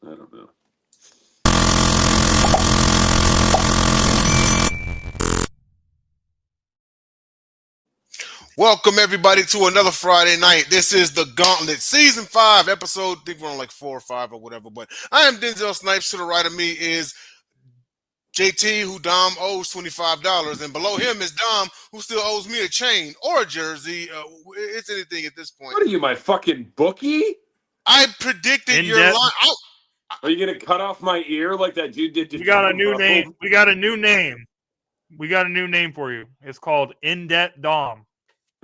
I don't know. Welcome everybody to another Friday night. This is the Gauntlet, season 5, episode. I think we're on like 4 or 5 or whatever. But I am Denzel Snipes. To the right of me is JT, who Dom owes $25, and below him is Dom, who still owes me a chain or a jersey. It's anything at this point. What are you, my fucking bookie? I predicted your line. Are you gonna cut off my ear like that dude did to We got a John new Russell? name. We got a new name. We got a new name for you. It's called In Debt Dom.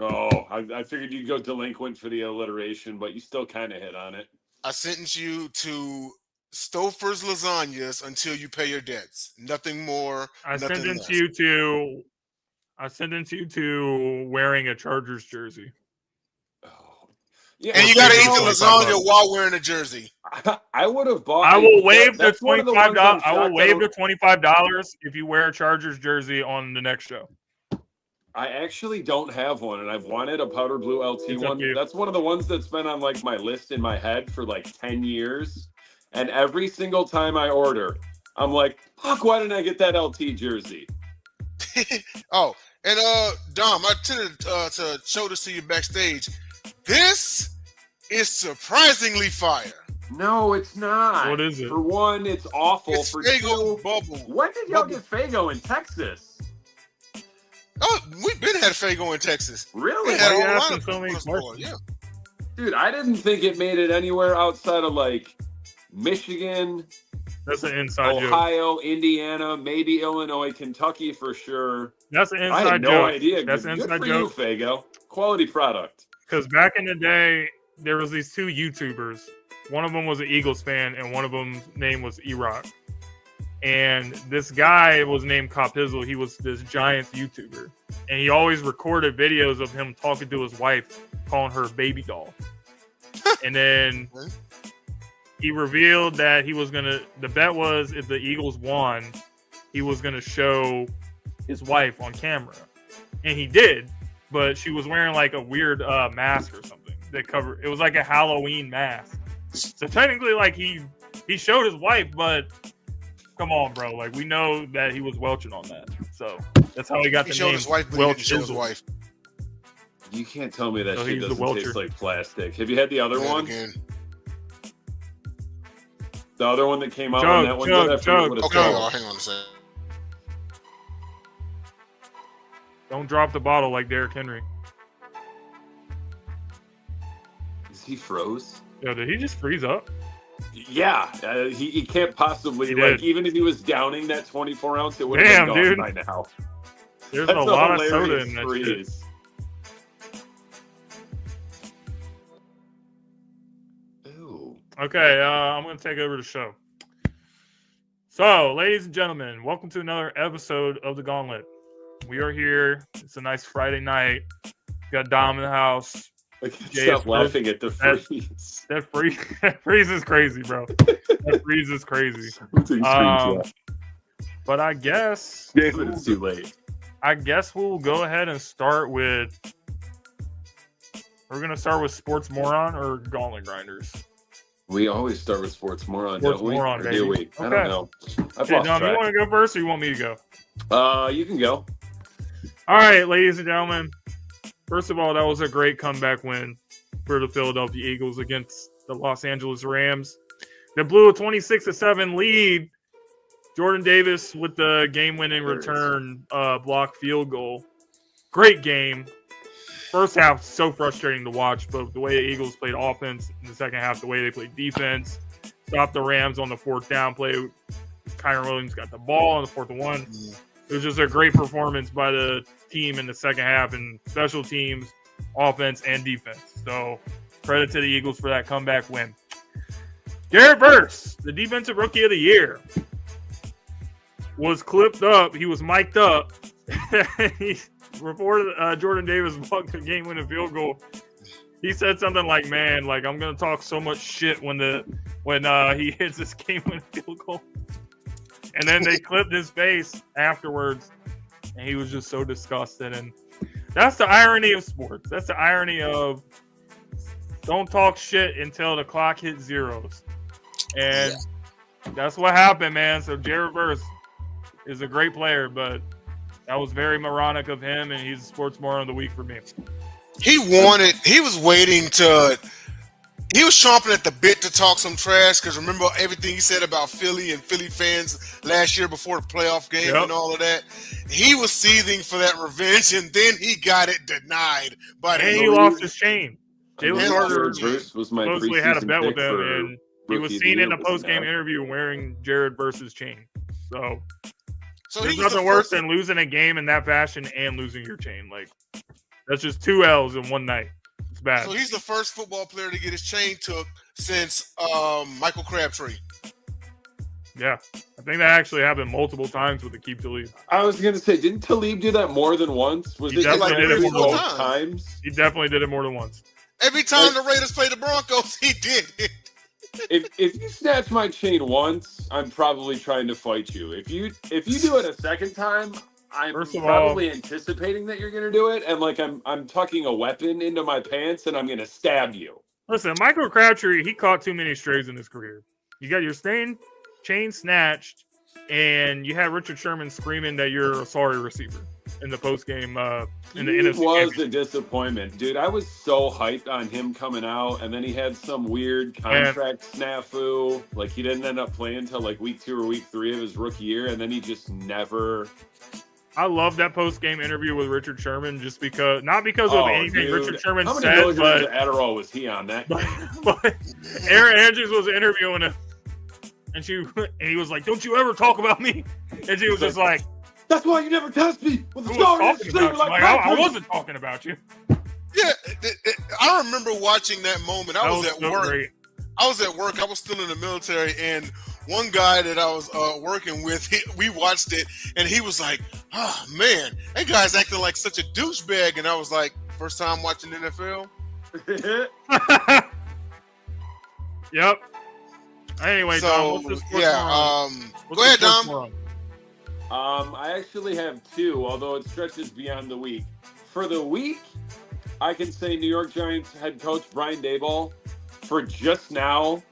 Oh, I figured you'd go delinquent for the alliteration, but you still kind of hit on it. I sentenced you to Stouffer's lasagnas until you pay your debts. Nothing more. I nothing sentenced less. you to wearing a Chargers jersey. Oh. Yeah, And you got to eat the lasagna while wearing a jersey. I would have bought. I will waive the $25. I will waive the $25 if you wear a Chargers jersey on the next show. I actually don't have one, and I've wanted a powder blue LT It's one. That's one of the ones that's been on like my list in my head for like 10 years. And every single time I order, I'm like, fuck, why didn't I get that LT jersey? Oh, and Dom, I tended to show this to you backstage. This is surprisingly fire. No, it's not. What is it? For one, it's awful. It's For Faygo two, Bubble. when did y'all get Faygo in Texas? Oh, we've been had Faygo in Texas. Really? We had Why you a lot asking of so many questions? Yeah. Dude, I didn't think it made it anywhere outside of like Michigan, That's an inside joke. Ohio, Indiana, maybe Illinois, Kentucky for sure. That's an I inside had no joke. idea. That's an Good inside for joke. you, Faygo. Quality product. Because back in the day, there was these two YouTubers. One of them was an Eagles fan, and one of them's name was E-Rock. And this guy was named Copizzle. He was this Giants YouTuber. And he always recorded videos of him talking to his wife, calling her baby doll. And then he revealed that he was going to, the bet was if the Eagles won, he was going to show his wife on camera. And he did, but she was wearing like a weird mask or something that covered, it was like a Halloween mask. So technically, like he showed his wife, but come on, bro. Like we know that he was welching on that. So that's how he got the showed name. his wife, but he didn't show his wife. You can't tell me that So shit he's the doesn't taste Welcher. like plastic. Have you had the other Yeah, one? again. The other one that came out Chug, on that one? chug, I forget chug. what it's Okay, called. hang on a second. Don't drop the bottle like Derrick Henry. Is he froze? Yo, did he just freeze up? Yeah, he can't possibly, He like, did. even if he was downing that 24 ounce, it would have Damn, been gone dude. by now. There's That's a lot of soda hilarious in that shit. freeze. Ooh. Okay, I'm going to take over the show. So, ladies and gentlemen, welcome to another episode of The Gauntlet. We are here. It's a nice Friday night. Got Dom in the house. I can't Yeah, stop it's laughing at the freeze. That freeze is crazy, bro. That freeze is crazy. It's a screenshot. But I guess Damn it, it's too late. we'll go ahead and start with. We're gonna start with Sports Moron or Gauntlet Grinders. We always start with Sports Moron, Sports don't we? Moron, Or baby. do we? I Okay. don't know. I've Okay, lost Dom, you track. want to go first, or you want me to go? You can go. All right, ladies and gentlemen. First of all, that was a great comeback win for the Philadelphia Eagles against the Los Angeles Rams. They blew a 26-7 lead. Jordan Davis with the game-winning return block field goal. Great game. First half, so frustrating to watch, but the way the Eagles played offense in the second half, the way they played defense, stopped the Rams on the fourth down play. Kyron Williams got the ball on the 4th and 1. It was just a great performance by the team in the second half and special teams, offense, and defense. So credit to the Eagles for that comeback win. Garrett Verse, the defensive rookie of the year, was clipped up. He was mic'd up. He reported Jordan Davis blocked the game-winning field goal. He said something like, "Man, like I'm gonna talk so much shit when he hits this game-winning field goal." And then they clipped his face afterwards, and he was just so disgusted. And that's the irony of sports. That's the irony of don't talk shit until the clock hits zeros. And That's what happened, man. So Jared Verse is a great player, but that was very moronic of him, and he's a sports moron of the week for me. He was waiting to. He was chomping at the bit to talk some trash because remember everything he said about Philly and Philly fans last year before the playoff game and all of that. He was seething for that revenge, and then he got it denied. But he lost his chain. Jalen Carter was my supposedly had a bet with him, for and he was seen in a post-game interview wearing Jared Verse's chain. So there's nothing worse than losing a game in that fashion and losing your chain. Like, that's just 2 L's in one night. It's bad. So he's the first football player to get his chain took since Michael Crabtree. Yeah, I think that actually happened multiple times with Aqib Talib. I was going to say, didn't Talib do that more than once? Was he it like did it both times? He definitely did it more than once. Every time the Raiders played the Broncos, he did it. If you snatch my chain once, I'm probably trying to fight you. If you do it a second time, I'm probably anticipating that you're going to do it, and like I'm tucking a weapon into my pants, and I'm going to stab you. Listen, Michael Crabtree, he caught too many strays in his career. You got your chain snatched, and you had Richard Sherman screaming that you're a sorry receiver in the postgame in the NFC. It was a disappointment, dude. I was so hyped on him coming out, and then he had some weird contract snafu. Like, he didn't end up playing until like week 2 or week 3 of his rookie year, and then he just never. I love that post-game interview with Richard Sherman just because, not because of anything Richard Sherman said, but... How many milligrams of Adderall was he on that game? But Aaron Andrews was interviewing him, and he was like, "Don't you ever talk about me?" And she was just like, "That's why you never test me with the I wasn't talking about you." Yeah, I remember watching that moment. I was at work. Great. I was at work. I was still in the military, and one guy that I was working with, we watched it, and he was like, "Oh man, that guy's acting like such a douchebag." And I was like, "First time watching NFL." Yep. Anyway, so Dom, what's this go ahead, Dom. I actually have 2, although it stretches beyond the week. For the week, I can say New York Giants head coach Brian Daboll for just now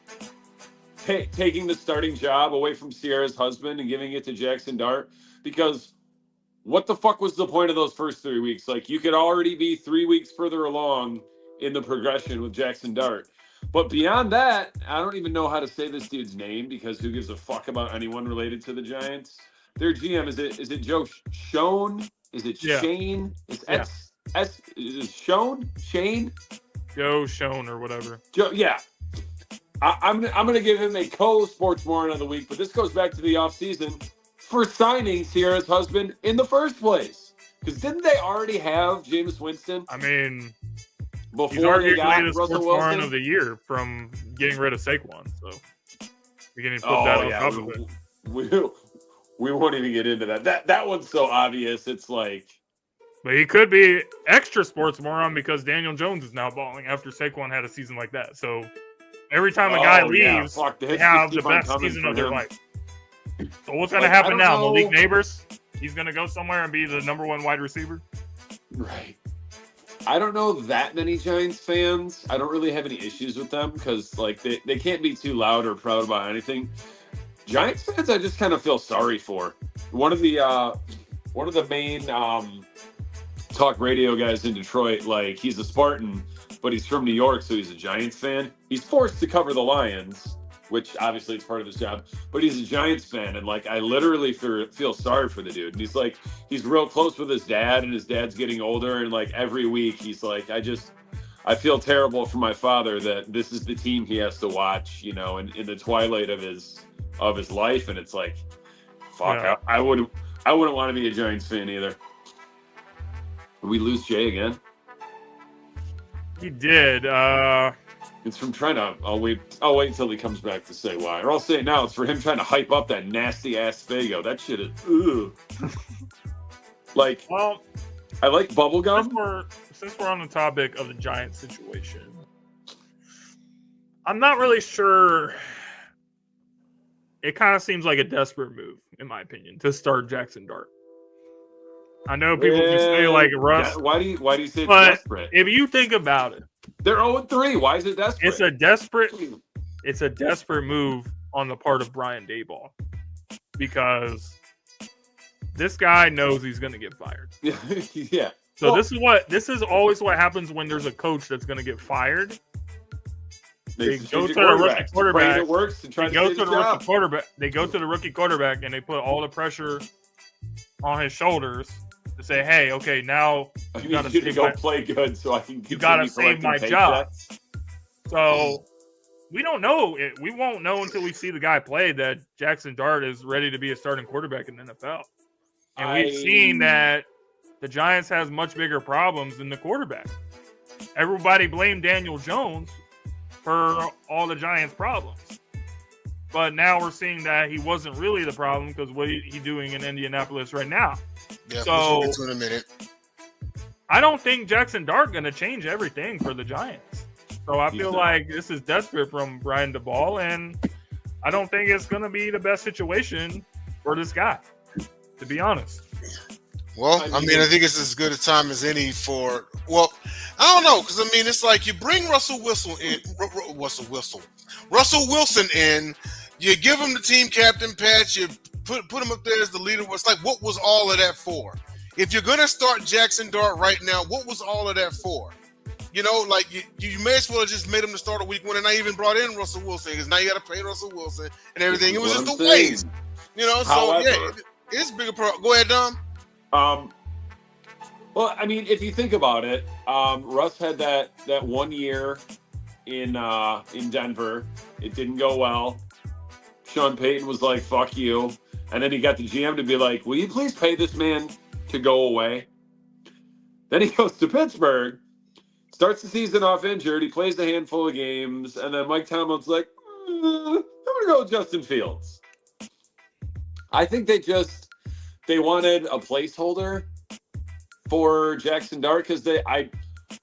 taking the starting job away from Sierra's husband and giving it to Jackson Dart, because what the fuck was the point of those first 3 weeks? Like, you could already be 3 weeks further along in the progression with Jackson Dart. But beyond that, I don't even know how to say this dude's name, because who gives a fuck about anyone related to the Giants? Their GM, is it Joe Schoen? Is it Shane? Is it Schoen? Shane? Joe Schoen or whatever. Joe, yeah. I'm going to give him a co-sports moron of the week, but this goes back to the offseason for signing Sierra's husband in the first place. Because didn't they already have Jameis Winston? I mean, before he's they got the Russell sports Wilson moron of the year from getting rid of Saquon. So we're going to put that on top of it. We won't even get into that. That one's so obvious. It's like. But he could be extra sports moron because Daniel Jones is now balling after Saquon had a season like that. So every time a guy leaves, they have the best season of their life. So what's going to happen now? Malik Neighbors, he's going to go somewhere and be the number 1 wide receiver? Right. I don't know that many Giants fans. I don't really have any issues with them because like they can't be too loud or proud about anything. Giants fans, I just kind of feel sorry for. One of the main talk radio guys in Detroit, like, he's a Spartan, but he's from New York, so he's a Giants fan. He's forced to cover the Lions, which obviously is part of his job, but he's a Giants fan, and like I literally feel sorry for the dude. And he's real close with his dad, and his dad's getting older, and like every week he's like, I feel terrible for my father that this is the team he has to watch, in the twilight of his life, and it's like, fuck, yeah. I wouldn't want to be a Giants fan either. Did we lose Jay again? He did. It's from trying to. I'll wait until he comes back to say why, or I'll say it now. It's for him trying to hype up that nasty ass Fago. That shit is. Ugh. Like, well, I like bubblegum. Since we're on the topic of the Giants situation, I'm not really sure. It kind of seems like a desperate move, in my opinion, to start Jackson Dart. I know people can say like Russ. Why do you say desperate? If you think about it, they're 0-3. Why is it desperate? It's a desperate move on the part of Brian Daboll, because this guy knows he's going to get fired. Yeah. So this is always what happens when there's a coach that's going to get fired. They go to the rookie quarterback. It works to try They go to the rookie quarterback. They go to the rookie quarterback and they put all the pressure on his shoulders to say, "Hey, okay, now you got to go play good, so I can. You got to save my job." So we don't know. We won't know until we see the guy play that Jackson Dart is ready to be a starting quarterback in the NFL. And we've seen that the Giants has much bigger problems than the quarterback. Everybody blamed Daniel Jones for all the Giants' problems. But now we're seeing that he wasn't really the problem because what he's doing in Indianapolis right now. Yeah, so we'll get to in a minute. I don't think Jackson Dart going to change everything for the Giants. So I feel like this is desperate from Brian Daboll, and I don't think it's going to be the best situation for this guy, to be honest. Well, I think it's as good a time as any for. Well, I don't know, because it's like you bring Russell Wilson in. Russell Wilson in. You give him the team captain patch. You put him up there as the leader. It's like, what was all of that for? If you're gonna start Jackson Dart right now, what was all of that for? You may as well have just made him the starter week one and not even brought in Russell Wilson, because now you got to pay Russell Wilson and everything. It was just a waste. However, it's bigger. Go ahead, Dom. Well, if you think about it, Russ had that 1 year in Denver. It didn't go well. Sean Payton was like, "Fuck you," and then he got the GM to be like, "Will you please pay this man to go away?" Then he goes to Pittsburgh, starts the season off injured. He plays a handful of games, and then Mike Tomlin's like, "I'm gonna go with Justin Fields." I think they wanted a placeholder for Jackson Dart because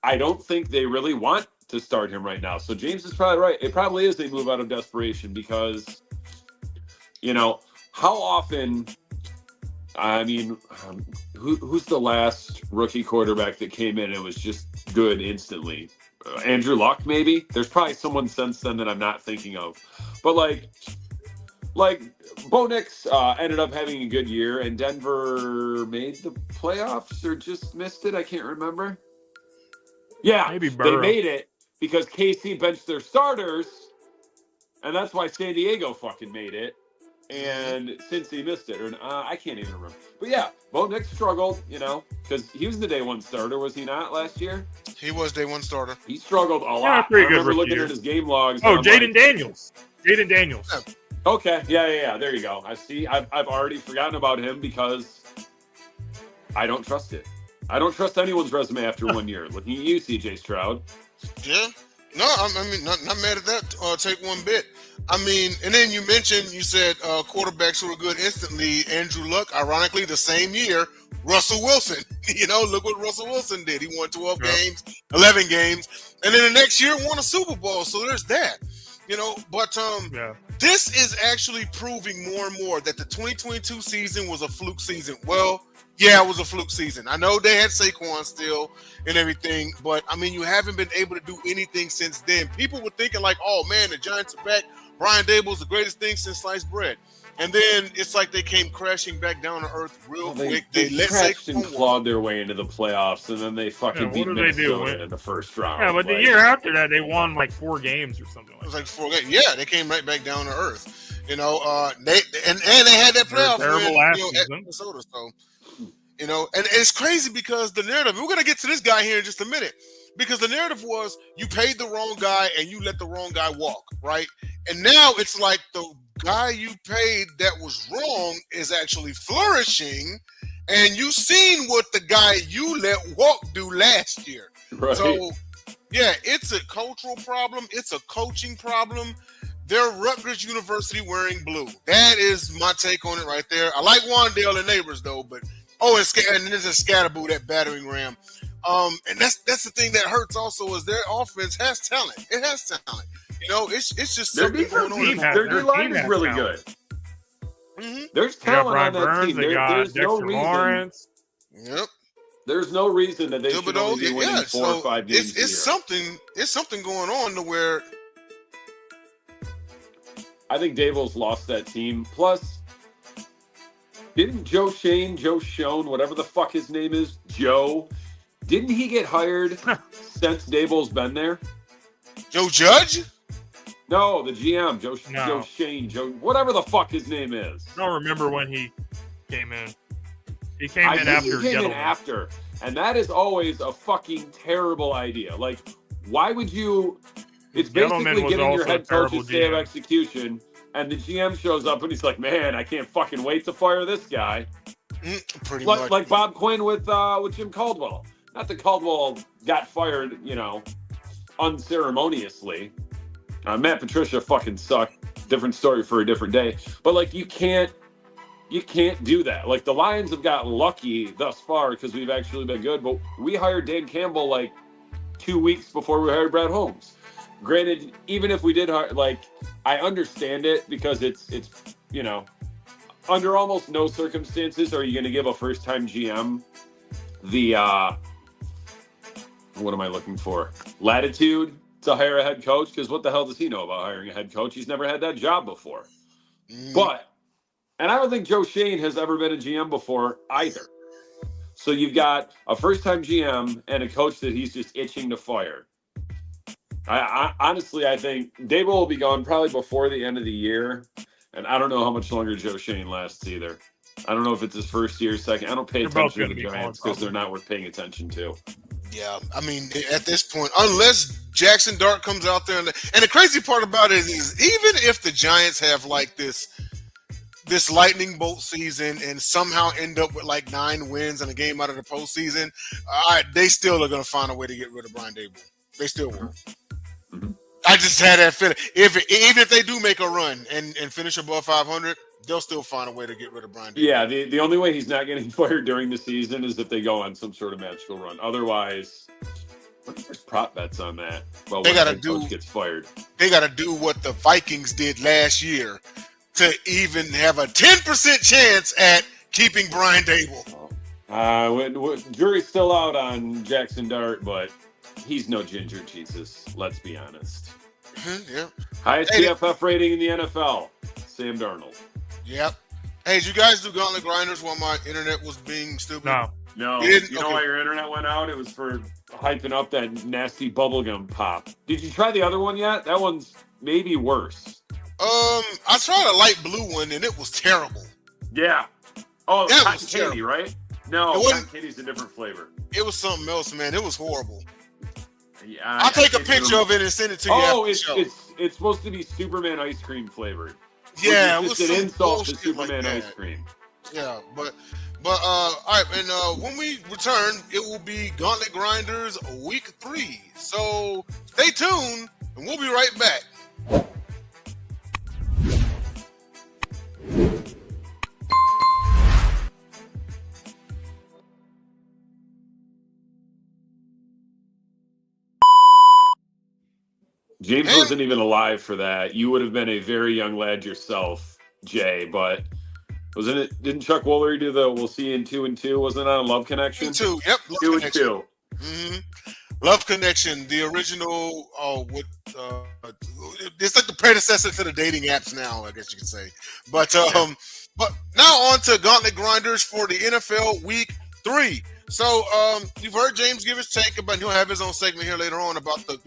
I don't think they really want to start him right now. So James is probably right. It probably is a move out of desperation because, how often? Who's the last rookie quarterback that came in and was just good instantly? Andrew Luck, maybe. There's probably someone since then that I'm not thinking of, but like Bo Nix ended up having a good year, and Denver made the playoffs or just missed it. I can't remember. Yeah, maybe they made it because KC benched their starters, and that's why San Diego fucking made it. And since he missed it, or I can't even remember. But yeah, Bo Nix struggled, because he was the day one starter, was he not, last year? He was day one starter. He struggled a lot. Yeah, pretty I remember looking at his game logs. Oh, Jaden Daniels. Jaden Daniels. Yeah. Okay, yeah. There you go. I see. I've already forgotten about him because I don't trust it. I don't trust anyone's resume after 1 year. Looking at you, CJ Stroud. Yeah. No, not mad at that. Take one bit. And then you said quarterbacks who were good instantly. Andrew Luck, ironically, the same year, Russell Wilson. Look what Russell Wilson did. He won 12 games, 11 games, and then the next year won a Super Bowl. So there's that. This is actually proving more and more that the 2022 season was a fluke season. Well, yeah, it was a fluke season. I know they had Saquon still and everything, but you haven't been able to do anything since then. People were thinking like, "Oh man, the Giants are back. Brian Daboll's the greatest thing since sliced bread." And then it's like they came crashing back down to earth real quick. They let crashed and clawed their way into the playoffs, and then they fucking beat Minnesota in the first round. Yeah, but the year after that, they won like 4 games or something like that. It was like 4 games. Yeah, they came right back down to earth. They had that playoff win at Minnesota. So, and it's crazy because the narrative. We're gonna get to this guy here in just a minute. Because the narrative was you paid the wrong guy and you let the wrong guy walk, right? And now it's like the guy you paid that was wrong is actually flourishing, and you seen what the guy you let walk do last year. Right. So, yeah, it's a cultural problem. It's a coaching problem. They're Rutgers University wearing blue. That is my take on it right there. I like Wandale and Neighbors, though, but and there's a Scatterboo, that battering ram. And that's the thing that hurts also is their offense has talent. It has talent. It's just their something going on. Their D line is really good. Mm-hmm. There's talent Brian on that Burns, team. They got there's Dexter no reason. Lawrence. Yep. There's no reason that they should only be winning 4 or 5 games. It's something going on to where I think Daboll's lost that team. Plus, didn't Joe Schoen, whatever the fuck his name is, Joe, didn't he get hired since Daboll's been there? Joe Judge? No, the GM, Joe Schoen, whatever the fuck his name is. I don't remember when he came in. He came in after. And that is always a fucking terrible idea. Like, why would you? It's basically giving your head coach a stay of execution, and the GM shows up and he's like, "Man, I can't fucking wait to fire this guy." Pretty much like Bob Quinn with Jim Caldwell. Not that Caldwell got fired, unceremoniously. Matt Patricia fucking sucked. Different story for a different day. But like, you can't do that. Like, the Lions have got lucky thus far because we've actually been good, but we hired Dan Campbell like 2 weeks before we hired Brad Holmes. Granted, even if we did hire, like, I understand it because it's under almost no circumstances are you going to give a first-time GM the what am I looking for? Latitude to hire a head coach, because what the hell does he know about hiring a head coach? He's never had that job before. And I don't think Joe Schoen has ever been a GM before either. So you've got a first-time GM and a coach that he's just itching to fire. I honestly, I think Daboll will be gone probably before the end of the year. And I don't know how much longer Joe Schoen lasts either. I don't know if it's his first year, second. I don't pay attention to the Giants because they're not worth paying attention to. Yeah, I mean, at this point, unless Jackson Dart comes out there, and the crazy part about it is even if the Giants have like this lightning bolt season and somehow end up with like 9 wins and a game out of the postseason, they still are going to find a way to get rid of Brian Daboll. They still will. Mm-hmm. I just had that feeling. Even if they do make a run and finish above 500, they'll still find a way to get rid of Brian Daboll. Yeah, the only way he's not getting fired during the season is if they go on some sort of magical run. Otherwise, there's prop bets on that. Well, they got to coach gets fired. They got to do what the Vikings did last year to even have a 10% chance at keeping Brian Daboll. Jury's still out on Jackson Dart, but he's no ginger Jesus. Let's be honest. Yeah. Highest PFF rating in the NFL, Sam Darnold. Yep. Hey, did you guys do Gauntlet Grinders while my internet was being stupid? No. You know why your internet went out? It was for hyping up that nasty bubblegum pop. Did you try the other one yet? That one's maybe worse. I tried a light blue one and it was terrible. Yeah. Oh, it was That cotton was candy, right? No, cotton candy's a different flavor. It was something else, man. It was horrible. Yeah, I'll take a picture of it and send it to you. Oh, it's supposed to be Superman ice cream flavored. Yeah, it's just an insult to Superman ice cream. Yeah, but all right, and when we return, it will be Gauntlet Grinders Week 3. So stay tuned, and we'll be right back. James wasn't even alive for that. You would have been a very young lad yourself, Jay, but wasn't it? Didn't Chuck Woolery do the "We'll see you in 2 and 2"? Wasn't it on Love Connection? 2, yep. Love 2 Connection. and 2. Mm-hmm. Love Connection, the original. It's like the predecessor to the dating apps now, I guess you could say. But now on to Gauntlet Grinders for the NFL Week 3. So you've heard James give his take about, he'll have his own segment here later on about the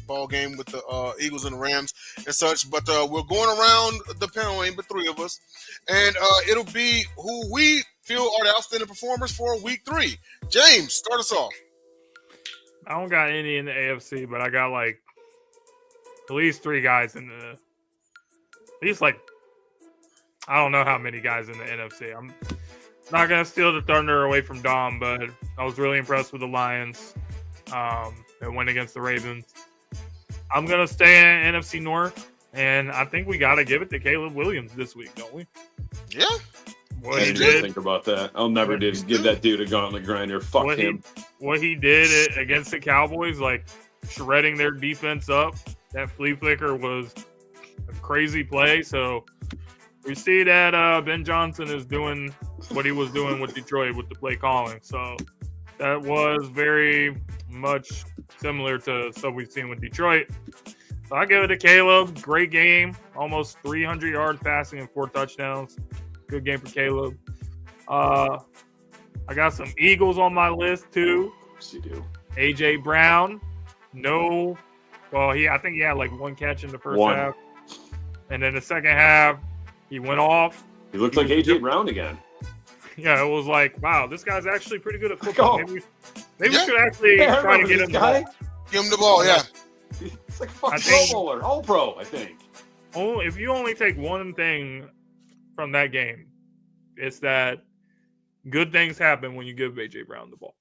ball game with the Eagles and the Rams and such. But we're going around the panel, but 3 of us, and it'll be who we feel are the outstanding performers for Week 3. James, start us off. I don't got any in the AFC, but I got like at least 3 guys in the. At least like I don't know how many guys in the NFC. I'm not going to steal the thunder away from Dom, but I was really impressed with the Lions. They went against the Ravens. I'm going to stay in NFC North, and I think we got to give it to Caleb Williams this week, don't we? Yeah. What he did. Think about that. I'll never give that dude a gauntlet grinder. Fuck him. What he did against the Cowboys, like shredding their defense up, that flea flicker was a crazy play. So we see that Ben Johnson is doing what he was doing with Detroit with the play calling. So that was very much similar to stuff we've seen with Detroit. So I give it to Caleb. Great game. Almost 300 yards passing and 4 touchdowns. Good game for Caleb. I got some Eagles on my list too. Of course you do. AJ Brown. No. Well, I think he had like 1 catch in the first half. And then the second half, he went off. He looked like AJ Brown again. Yeah, it was like, wow, this guy's actually pretty good at football. Maybe we should actually Yeah, try to get him the ball. Give him the ball, yeah. It's like a fucking Pro Bowler, All Pro, I think. If you only take one thing from that game, it's that good things happen when you give AJ Brown the ball.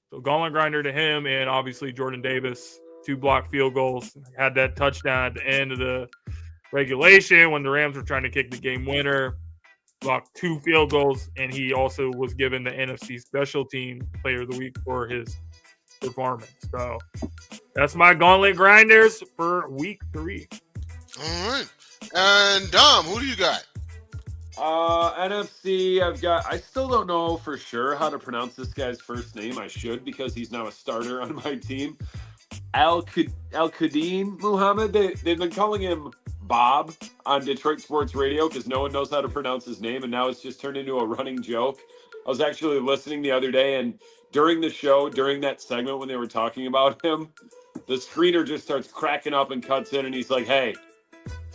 So Gauntlet grinder to him, and obviously Jordan Davis, 2 blocked field goals, had that touchdown at the end of the regulation when the Rams were trying to kick the game winner, blocked 2 field goals, and he also was given the NFC Special Team Player of the Week for his performance. So that's my Gauntlet grinders for week 3. All right. And Dom, who do you got? NFC, I still don't know for sure how to pronounce this guy's first name. I should, because he's now a starter on my team. Al-Qadin Muhammad. They've been calling him Bob on Detroit Sports Radio because no one knows how to pronounce his name, and now it's just turned into a running joke. I was actually listening the other day, and during the show, during that segment when they were talking about him, the screener just starts cracking up and cuts in, and he's like, hey,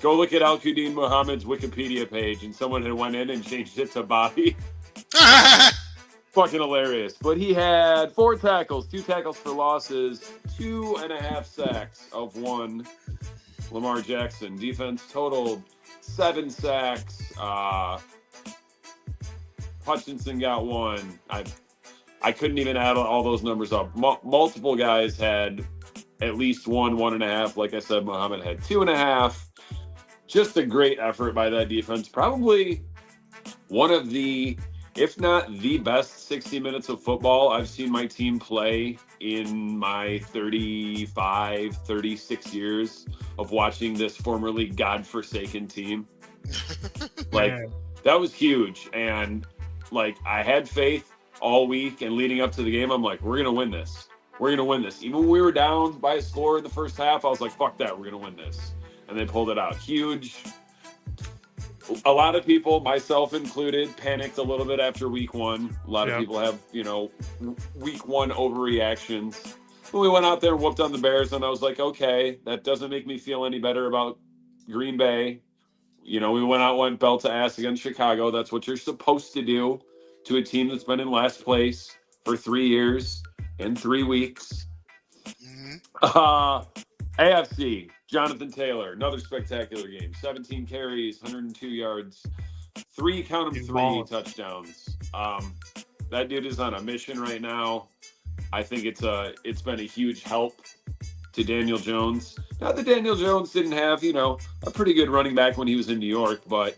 go look at Al-Qadin Muhammad's Wikipedia page, and someone had went in and changed it to Bobby. Fucking hilarious. But he had 4 tackles, 2 tackles for losses, 2.5 sacks of 1. Lamar Jackson. Defense totaled 7 sacks. Hutchinson got 1. I couldn't even add all those numbers up. Multiple guys had at least 1.5. Like I said, Muhammad had 2.5. Just a great effort by that defense. Probably one of the, if not the best 60 minutes of football I've seen my team play in my 35, 36 years of watching this formerly godforsaken team. That was huge. And I had faith all week, and leading up to the game, I'm like, we're going to win this. We're going to win this. Even when we were down by a score in the first half, I was like, fuck that, we're going to win this. And they pulled it out. Huge. A lot of people, myself included, panicked a little bit after week 1. A lot of people have, week 1 overreactions. But we went out there and whooped on the Bears, and I was like, okay, that doesn't make me feel any better about Green Bay. We went belt to ass against Chicago. That's what you're supposed to do to a team that's been in last place for 3 years and 3 weeks. AFC, Jonathan Taylor, another spectacular game. 17 carries, 102 yards, 3 touchdowns. That dude is on a mission right now. I think it's been a huge help to Daniel Jones. Not that Daniel Jones didn't have, a pretty good running back when he was in New York, but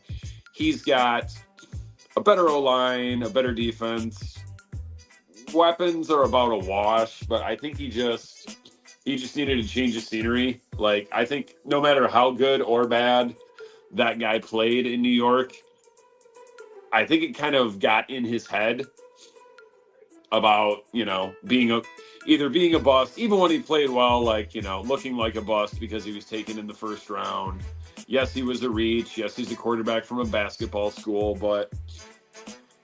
he's got a better O-line, a better defense. Weapons are about a wash, but I think he just needed to change the scenery. I think no matter how good or bad that guy played in New York, I think it kind of got in his head about, being a bust, even when he played well, looking like a bust because he was taken in the first round. Yes, he was a reach. Yes, he's a quarterback from a basketball school, but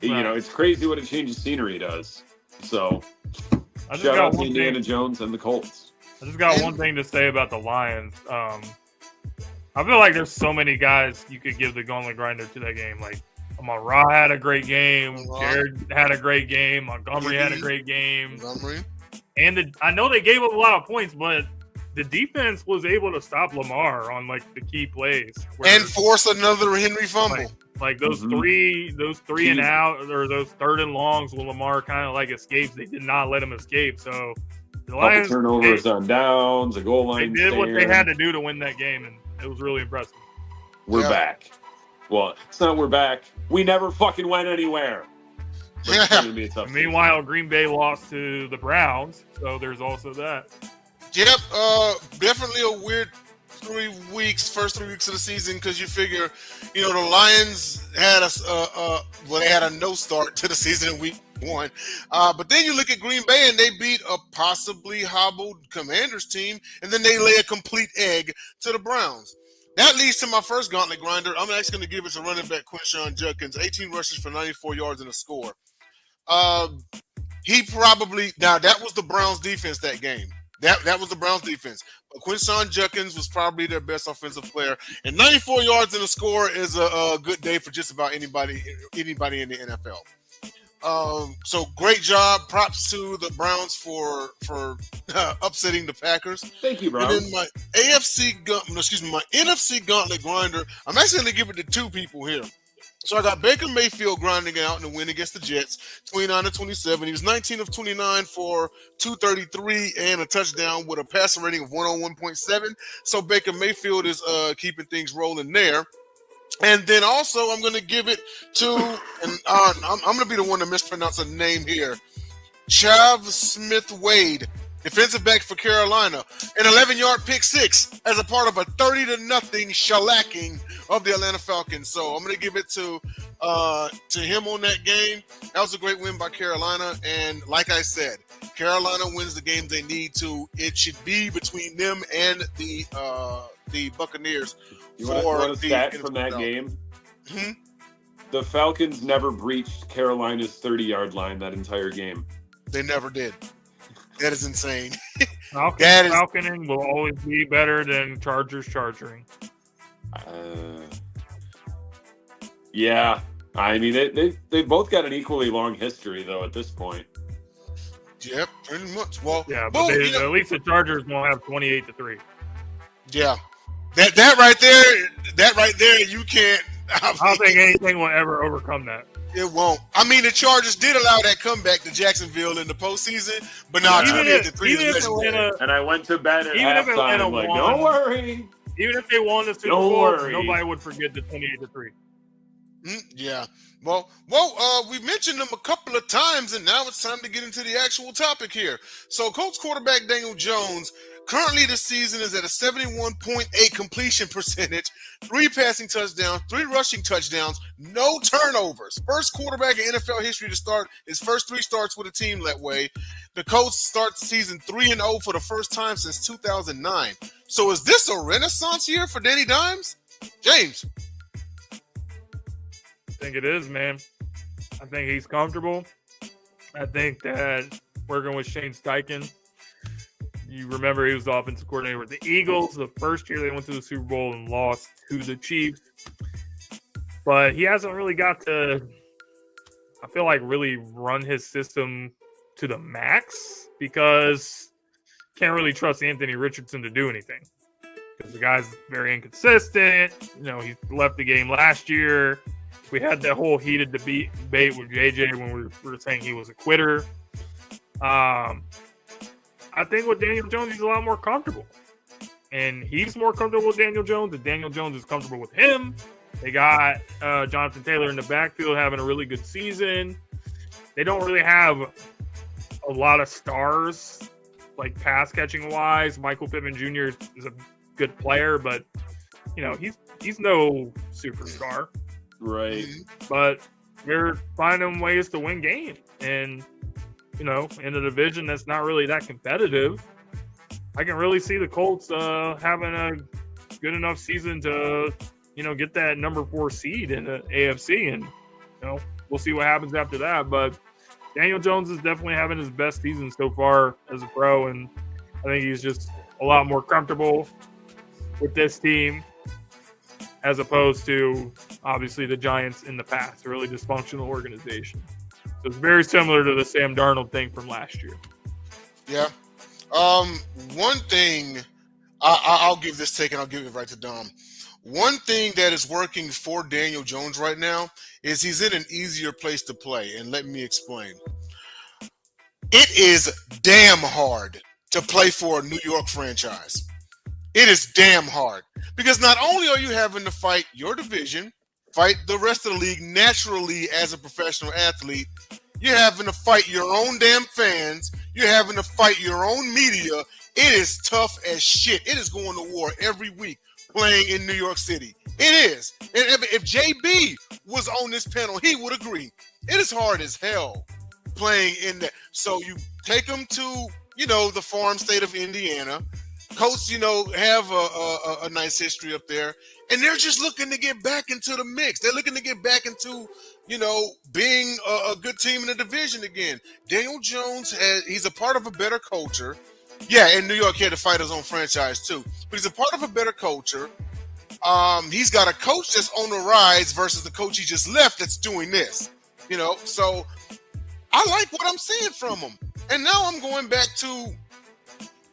it's crazy what a change of scenery does. So shout out to Indiana Jones and the Colts. I just got one thing to say about the Lions. I feel like there's so many guys you could give the Gauntlet grinder to that game. Amon-Ra had a great game. Jared had a great game. Montgomery had a great game. And I know they gave up a lot of points, but the defense was able to stop Lamar on the key plays and force another Henry fumble. Those three and out, or those 3rd and longs when Lamar kind of escapes. They did not let him escape. So the Lions turnovers on downs, a goal line. They did what they had to do to win that game, and it was really impressive. We're back. Well, it's not we're back. We never fucking went anywhere. Meanwhile, Green Bay lost to the Browns, so there's also that. Yep, definitely a weird first 3 weeks of the season, because you figure, the Lions had they had a no start to the season in week won. But then you look at Green Bay and they beat a possibly hobbled Commanders team, and then they lay a complete egg to the Browns. That leads to my first gauntlet grinder. I'm actually going to give it to running back Quinshawn Jenkins, 18 rushes for 94 yards and a score. He probably now that was the Browns defense that game. That was the Browns defense. But Quinshawn Jenkins was probably their best offensive player, and 94 yards and a score is a good day for just about anybody in the NFL. So great job. Props to the Browns for upsetting the Packers. Thank you, Browns. And then my my NFC gauntlet grinder. I'm actually going to give it to two people here. So I got Baker Mayfield grinding out in the win against the Jets, 29-27. He was 19 of 29 for 233 and a touchdown with a passer rating of 101.7. So Baker Mayfield is keeping things rolling there. And then also I'm going to give it to, and I'm going to be the one to mispronounce a name here, Chav Smith-Wade, defensive back for Carolina, an 11-yard pick six as a part of a 30-0 shellacking of the Atlanta Falcons. So I'm going to give it to him on that game. That was a great win by Carolina. And like I said, Carolina wins the games they need to. It should be between them and the Buccaneers. You want a stat from that game? Hmm? The Falcons never breached Carolina's 30-yard line that entire game. They never did. That is insane. Falconing will always be better than Chargers charging. Yeah. I mean, they've both got an equally long history, though, at this point. Yep, pretty much. Well, yeah, but at least the Chargers won't have 28-3. Yeah. That right there, you can't. I don't think anything will ever overcome that. It won't. I mean, the Chargers did allow that comeback to Jacksonville in the postseason, but now 28-3 is legendary. And I went to bed at halftime like, don't worry. Even if they won the Super Bowl, nobody would forget the 28-3. Yeah. Well, we mentioned them a couple of times, and now it's time to get into the actual topic here. So, Colts quarterback Daniel Jones, currently this season is at a 71.8 completion percentage, 3 passing touchdowns, 3 rushing touchdowns, no turnovers. First quarterback in NFL history to start his first 3 starts with a team that way. The Colts start the season 3-0 for the first time since 2009. So, is this a renaissance year for Danny Dimes? James? I think it is, man. I think he's comfortable. I think that working with Shane Steichen, you remember he was the offensive coordinator with the Eagles the first year they went to the Super Bowl and lost to the Chiefs. But he hasn't really got to, I feel like, really run his system to the max because can't really trust Anthony Richardson to do anything. Because the guy's very inconsistent. You know, he left the game last year. We had that whole heated debate with JJ when we were saying he was a quitter. I think with Daniel Jones, he's a lot more comfortable. And he's more comfortable with Daniel Jones, and Daniel Jones is comfortable with him. They got Jonathan Taylor in the backfield having a really good season. They don't really have a lot of stars, like pass catching wise. Michael Pittman Jr. is a good player, but you know he's no superstar. Right. But they're finding ways to win games. And, you know, in a division that's not really that competitive, I can really see the Colts having a good enough season to, you know, get that number 4 seed in the AFC. And, you know, we'll see what happens after that. But Daniel Jones is definitely having his best season so far as a pro. And I think he's just a lot more comfortable with this team as opposed to, obviously, the Giants in the past, a really dysfunctional organization. So it's very similar to the Sam Darnold thing from last year. Yeah. One thing, I'll give this take and I'll give it right to Dom. One thing that is working for Daniel Jones right now is he's in an easier place to play, and let me explain. It is damn hard to play for a New York franchise. It is damn hard because not only are you having to fight your division, fight the rest of the league naturally as a professional athlete, you're having to fight your own damn fans. You're having to fight your own media. It is tough as shit. It is going to war every week playing in New York City. It is. And if JB was on this panel, he would agree. It is hard as hell playing in that. So you take them to, the farm state of Indiana. Colts, have a nice history up there. And they're just looking to get back into the mix. They're looking to get back into, being a good team in the division again. Daniel Jones, he's a part of a better culture. Yeah, in New York, he had to fight his own franchise too. But he's a part of a better culture. He's got a coach that's on the rise versus the coach he just left that's doing this. So I like what I'm seeing from him. And now I'm going back to,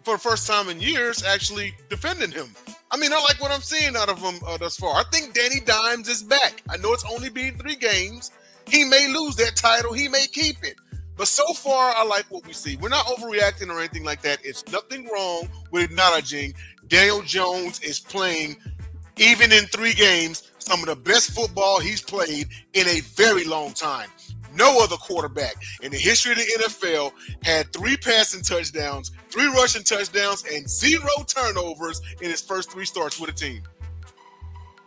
for the first time in years, actually defending him. I mean, I like what I'm seeing out of him thus far. I think Danny Dimes is back. I know it's only been 3 games. He may lose that title. He may keep it. But so far, I like what we see. We're not overreacting or anything like that. It's nothing wrong with acknowledging Daniel Jones is playing, even in 3 games, some of the best football he's played in a very long time. No other quarterback in the history of the NFL had 3 passing touchdowns, 3 rushing touchdowns, and 0 turnovers in his first 3 starts with a team.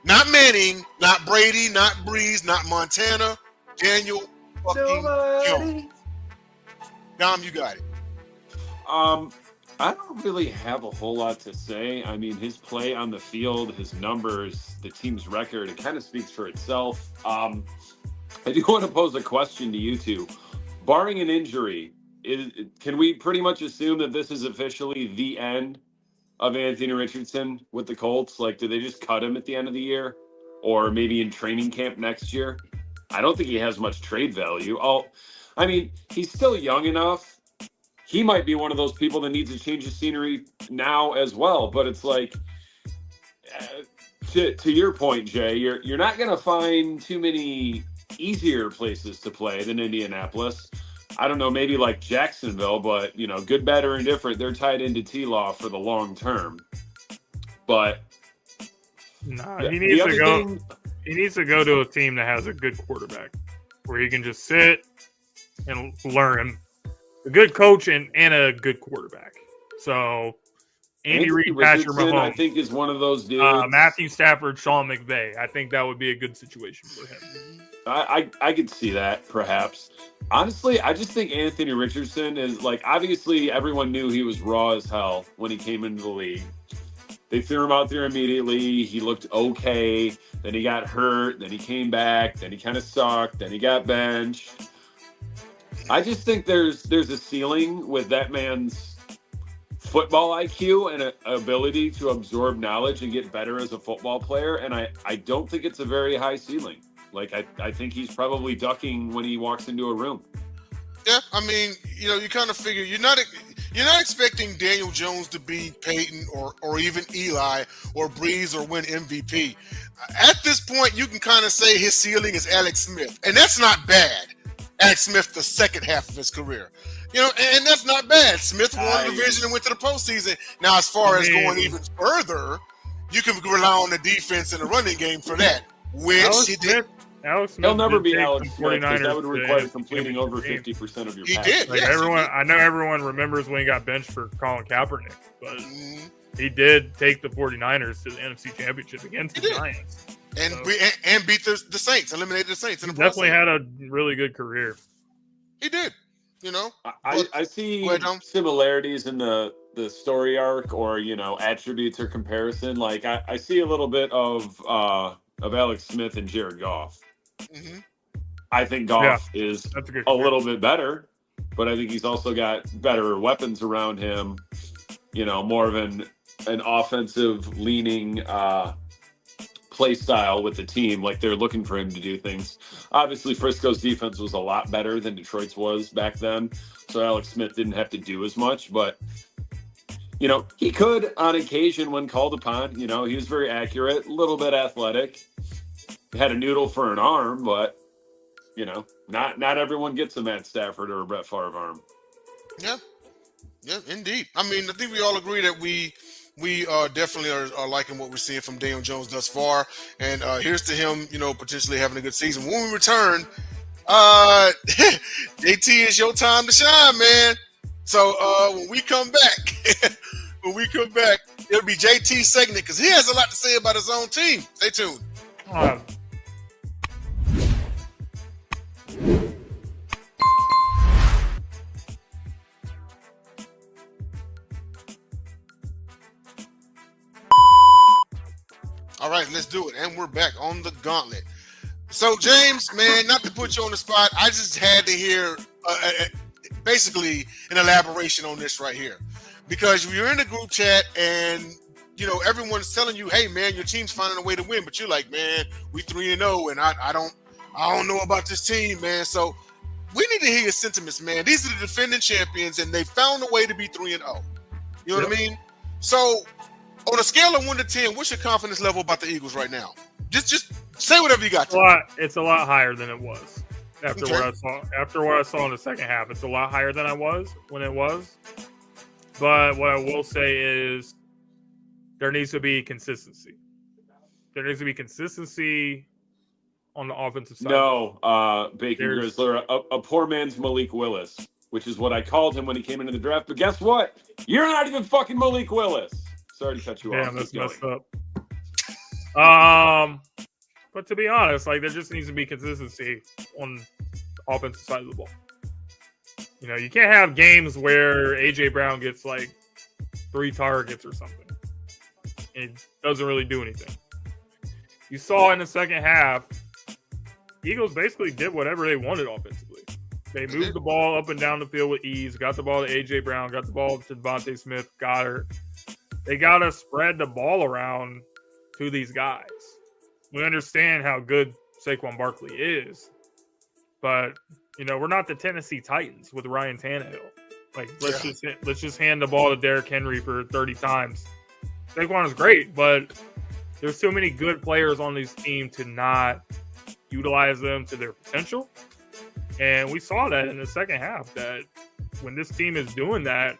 Not Manning, not Brady, not Breeze, not Montana. Daniel fucking Jones. Dom, you got it. I don't really have a whole lot to say. I mean, his play on the field, his numbers, the team's record, it kind of speaks for itself. I do want to pose a question to you two. Barring an injury, can we pretty much assume that this is officially the end of Anthony Richardson with the Colts? Like, do they just cut him at the end of the year? Or maybe in training camp next year? I don't think he has much trade value. I mean, he's still young enough. He might be one of those people that needs to change the scenery now as well. But it's like, to your point, Jay, you're not going to find too many easier places to play than Indianapolis. I don't know, maybe like Jacksonville, but, good, bad, or indifferent, they're tied into T-Law for the long term. But he needs to go to a team that has a good quarterback where he can just sit and learn. A good coach and a good quarterback. So Andy Reid, Patrick Mahomes, I think, is one of those dudes. Matthew Stafford, Sean McVay. I think that would be a good situation for him. I could see that, perhaps. Honestly, I just think Anthony Richardson is, like, obviously everyone knew he was raw as hell when he came into the league. They threw him out there immediately. He looked okay. Then he got hurt. Then he came back. Then he kind of sucked. Then he got benched. I just think there's a ceiling with that man's football IQ and ability to absorb knowledge and get better as a football player. And I don't think it's a very high ceiling. Like, I think he's probably ducking when he walks into a room. Yeah, I mean, you kind of figure you're not expecting Daniel Jones to be Peyton or even Eli or Breeze or win MVP. At this point, you can kind of say his ceiling is Alex Smith, and that's not bad. Alex Smith, the second half of his career. And that's not bad. Smith won the division and went to the postseason. Now, as far as going even further, you can rely on the defense and the running game for that, which he did. Alex Smith He'll never be Alex Smith because that would require completing over 50% of your passes. He did. Like, yes, I know everyone remembers when he got benched for Colin Kaepernick, but he did take the 49ers to the NFC Championship against the Giants. And beat the Saints, eliminated the Saints. He definitely had a really good career. He did, I see similarities in the story arc or, attributes or comparison. Like, I see a little bit of Alex Smith and Jared Goff. Mm-hmm. I think Goff is a little bit better, but I think he's also got better weapons around him, more of an offensive leaning play style with the team. Like, they're looking for him to do things. Obviously, Frisco's defense was a lot better than Detroit's was back then, so Alex Smith didn't have to do as much, but he could on occasion when called upon. He was very accurate, a little bit athletic, had a noodle for an arm, but not everyone gets a Matt Stafford or a Brett Favre arm. Yeah, indeed. I mean, I think we all agree that we definitely are liking what we're seeing from Daniel Jones thus far. And here's to him, potentially having a good season. When we return, JT, it's your time to shine, man. So when we come back, it'll be JT's segment because he has a lot to say about his own team. Stay tuned. right, let's do it. And we're back on the Gauntlet. So, James, man, not to put you on the spot, I just had to hear basically an elaboration on this right here. Because you're in the group chat and, everyone's telling you, hey, man, your team's finding a way to win. But you're like, man, we 3-0, and I don't know about this team, man. So we need to hear your sentiments, man. These are the defending champions, and they found a way to be 3-0. You know what I mean? So on a scale of 1 to 10, what's your confidence level about the Eagles right now? Just say whatever you got. It's a lot higher than it was after what I saw. After what I saw in the second half, it's a lot higher than I was when it was. But what I will say is there needs to be consistency. There needs to be consistency on the offensive side. No, Bacon Grizzler, a poor man's Malik Willis, which is what I called him when he came into the draft. But guess what? You're not even fucking Malik Willis. Sorry to cut you off. Damn, that's messed up. But to be honest, there just needs to be consistency on the offensive side of the ball. You can't have games where A.J. Brown gets 3 targets or something. And it doesn't really do anything. You saw in the second half, Eagles basically did whatever they wanted offensively. They moved the ball up and down the field with ease, got the ball to A.J. Brown, got the ball to Devontae Smith, Goddard. They got to spread the ball around to these guys. We understand how good Saquon Barkley is, but we're not the Tennessee Titans with Ryan Tannehill. Let's just hand the ball to Derrick Henry for 30 times. Saquon is great, but there's too many good players on this team to not utilize them to their potential. And we saw that in the second half, that when this team is doing that,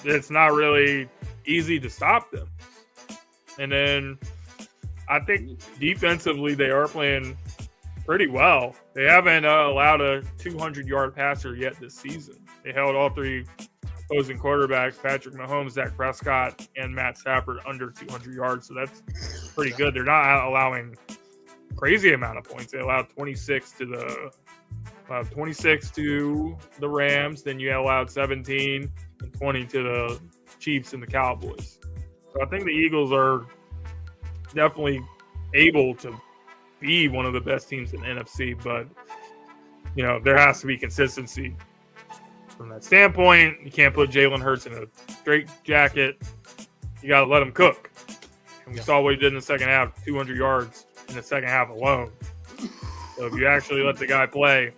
it's not really easy to stop them. And then I think defensively they are playing pretty well. They haven't allowed a 200-yard passer yet this season. They held all 3 opposing quarterbacks, Patrick Mahomes, Dak Prescott, and Matt Stafford, under 200 yards. So that's pretty good. They're not allowing crazy amount of points. They allowed 26 to the Rams. Then you allowed 17 and 20 to the Chiefs and the Cowboys. So I think the Eagles are definitely able to be one of the best teams in the NFC, but there has to be consistency from that standpoint. You can't put Jalen Hurts in a straight jacket. You got to let him cook. And we saw what he did in the second half, 200 yards in the second half alone. So if you actually let the guy play,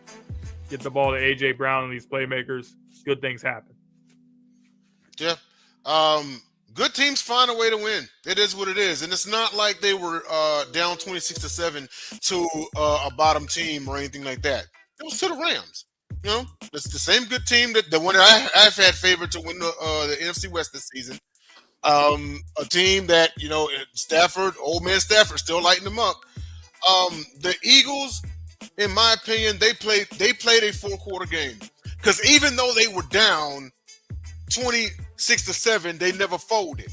get the ball to A.J. Brown and these playmakers, good things happen. Yeah. Good teams find a way to win. It is what it is. And it's not like they were down 26-7 to a bottom team or anything like that. It was to the Rams. It's the same good team that the one that I've had favored to win the NFC West this season. A team that, Stafford, old man Stafford, still lighting them up. The Eagles, in my opinion, they played a 4-quarter game. Because even though they were down 26-7, they never folded.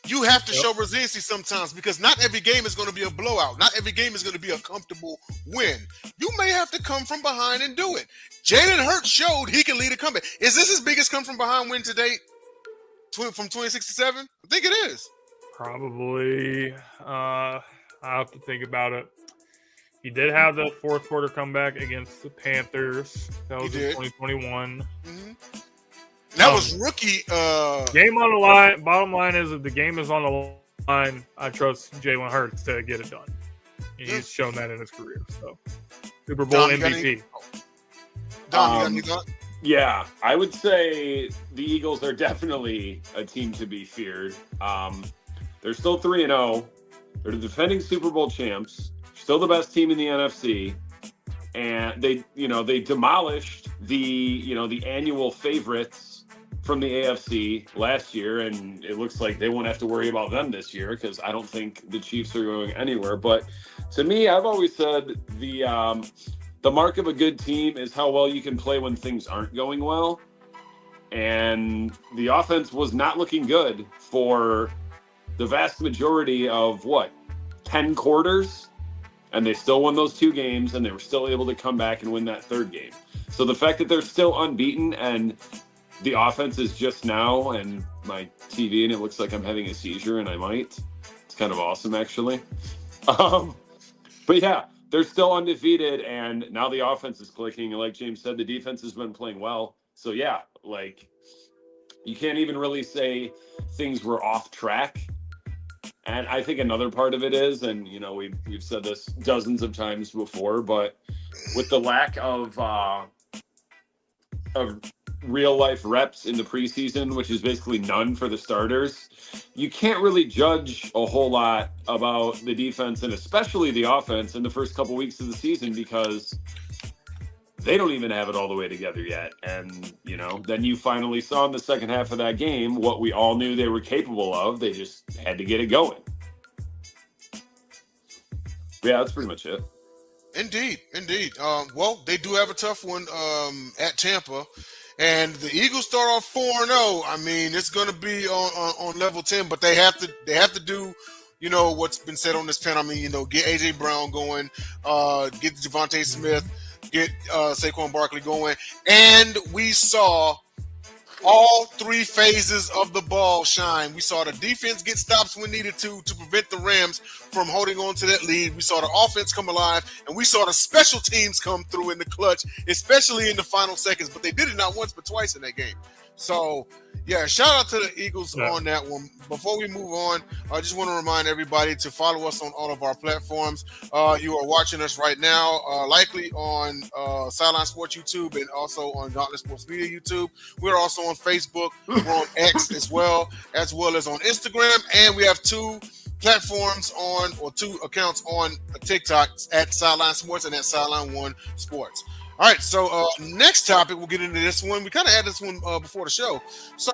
You have to show resiliency sometimes, because not every game is going to be a blowout. Not every game is going to be a comfortable win. You may have to come from behind and do it. Jalen Hurts showed he can lead a comeback. Is this his biggest come from behind win to date? From 26-7? I think it is. Probably. I'll have to think about it. He did have the 4th quarter comeback against the Panthers. That was in 2021. Mm-hmm. That was rookie. Game on the line. Bottom line is, if the game is on the line, I trust Jalen Hurts to get it done. And he's shown that in his career. So, Super Bowl MVP. Don, you got any? Yeah, I would say the Eagles are definitely a team to be feared. They're still 3-0. They're the defending Super Bowl champs. Still the best team in the NFC. And they demolished the annual favorites from the AFC last year, and it looks like they won't have to worry about them this year, because I don't think the Chiefs are going anywhere. But to me, I've always said the mark of a good team is how well you can play when things aren't going well. And the offense was not looking good for the vast majority of 10 quarters, and they still won those 2 games, and they were still able to come back and win that 3rd game. So the fact that they're still unbeaten and the offense is just now, and my TV, and it looks like I'm having a seizure, and I might. It's kind of awesome, actually. But yeah, they're still undefeated, and now the offense is clicking. And like James said, the defense has been playing well. So yeah, like you can't even really say things were off track. And I think another part of it is, and you know, we've said this dozens of times before, but with the lack of real life reps in the preseason, which is basically none for the starters, you can't really judge a whole lot about the defense and especially the offense in the first couple weeks of the season because they don't even have it all the way together yet. And, you know, then you finally saw in the second half of that game what we all knew they were capable of. They just had to get it going. Yeah, that's pretty much it. Indeed. Well, they do have a tough one at Tampa. And the Eagles start off 4-0. I mean, it's going to be on level 10, but they have to do, you know, what's been said on this pen. I mean, you know, get A.J. Brown going, get Devontae Smith, get Saquon Barkley going. And we saw all three phases of the ball shine. We saw the defense get stops when needed to prevent the Rams from holding on to that lead. We saw the offense come alive, and we saw the special teams come through in the clutch, especially in the final seconds. But they did it not once but twice in that game. So, yeah, shout out to the Eagles on that one. Before we move on, I just want to remind everybody to follow us on all of our platforms. You are watching us right now, likely on Sideline Sports YouTube and also on Gauntlet Sports Media YouTube. We're also on Facebook. We're on X as well as on Instagram. And we have two accounts on TikTok at Sideline Sports and at Sideline One Sports. All right, so next topic, we'll get into this one. We kind of had this one before the show. So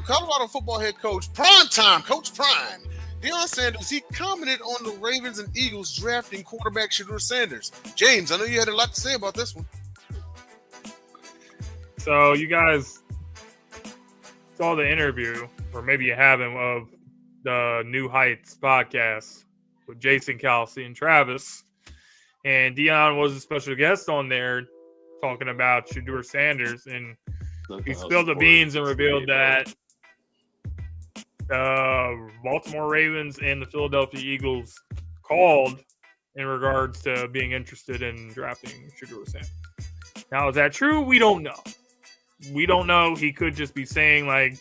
Colorado football head coach, Coach Prime, Deion Sanders, he commented on the Ravens and Eagles drafting quarterback Shedeur Sanders. James, I know you had a lot to say about this one. So you guys saw the interview, or maybe you haven't, of the New Heights podcast with Jason Kelsey and Travis. And Deion was a special guest on there talking about Shedeur Sanders. And he spilled the beans and revealed that the Baltimore Ravens and the Philadelphia Eagles called in regards to being interested in drafting Shedeur Sanders. Now, is that true? We don't know. We don't know. He could just be saying, like,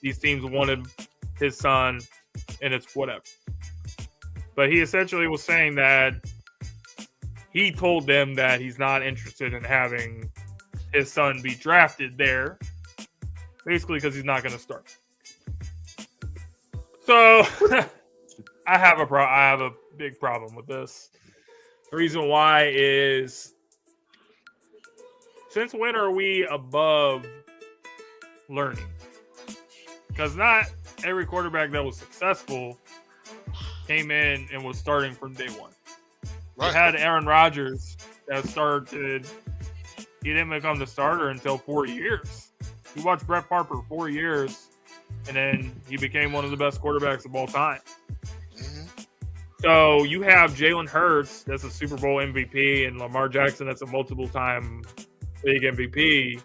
these teams wanted his son, and it's whatever. But he essentially was saying that he told them that he's not interested in having his son be drafted there, basically because he's not going to start. So I have a big problem with this. The reason why is, since when are we above learning? Because not every quarterback that was successful came in and was starting from day one. Right. You had Aaron Rodgers that started. He didn't become the starter until 4 years. You watched Brett Favre for 4 years, and then he became one of the best quarterbacks of all time. Mm-hmm. So you have Jalen Hurts, that's a Super Bowl MVP, and Lamar Jackson, that's a multiple-time league MVP.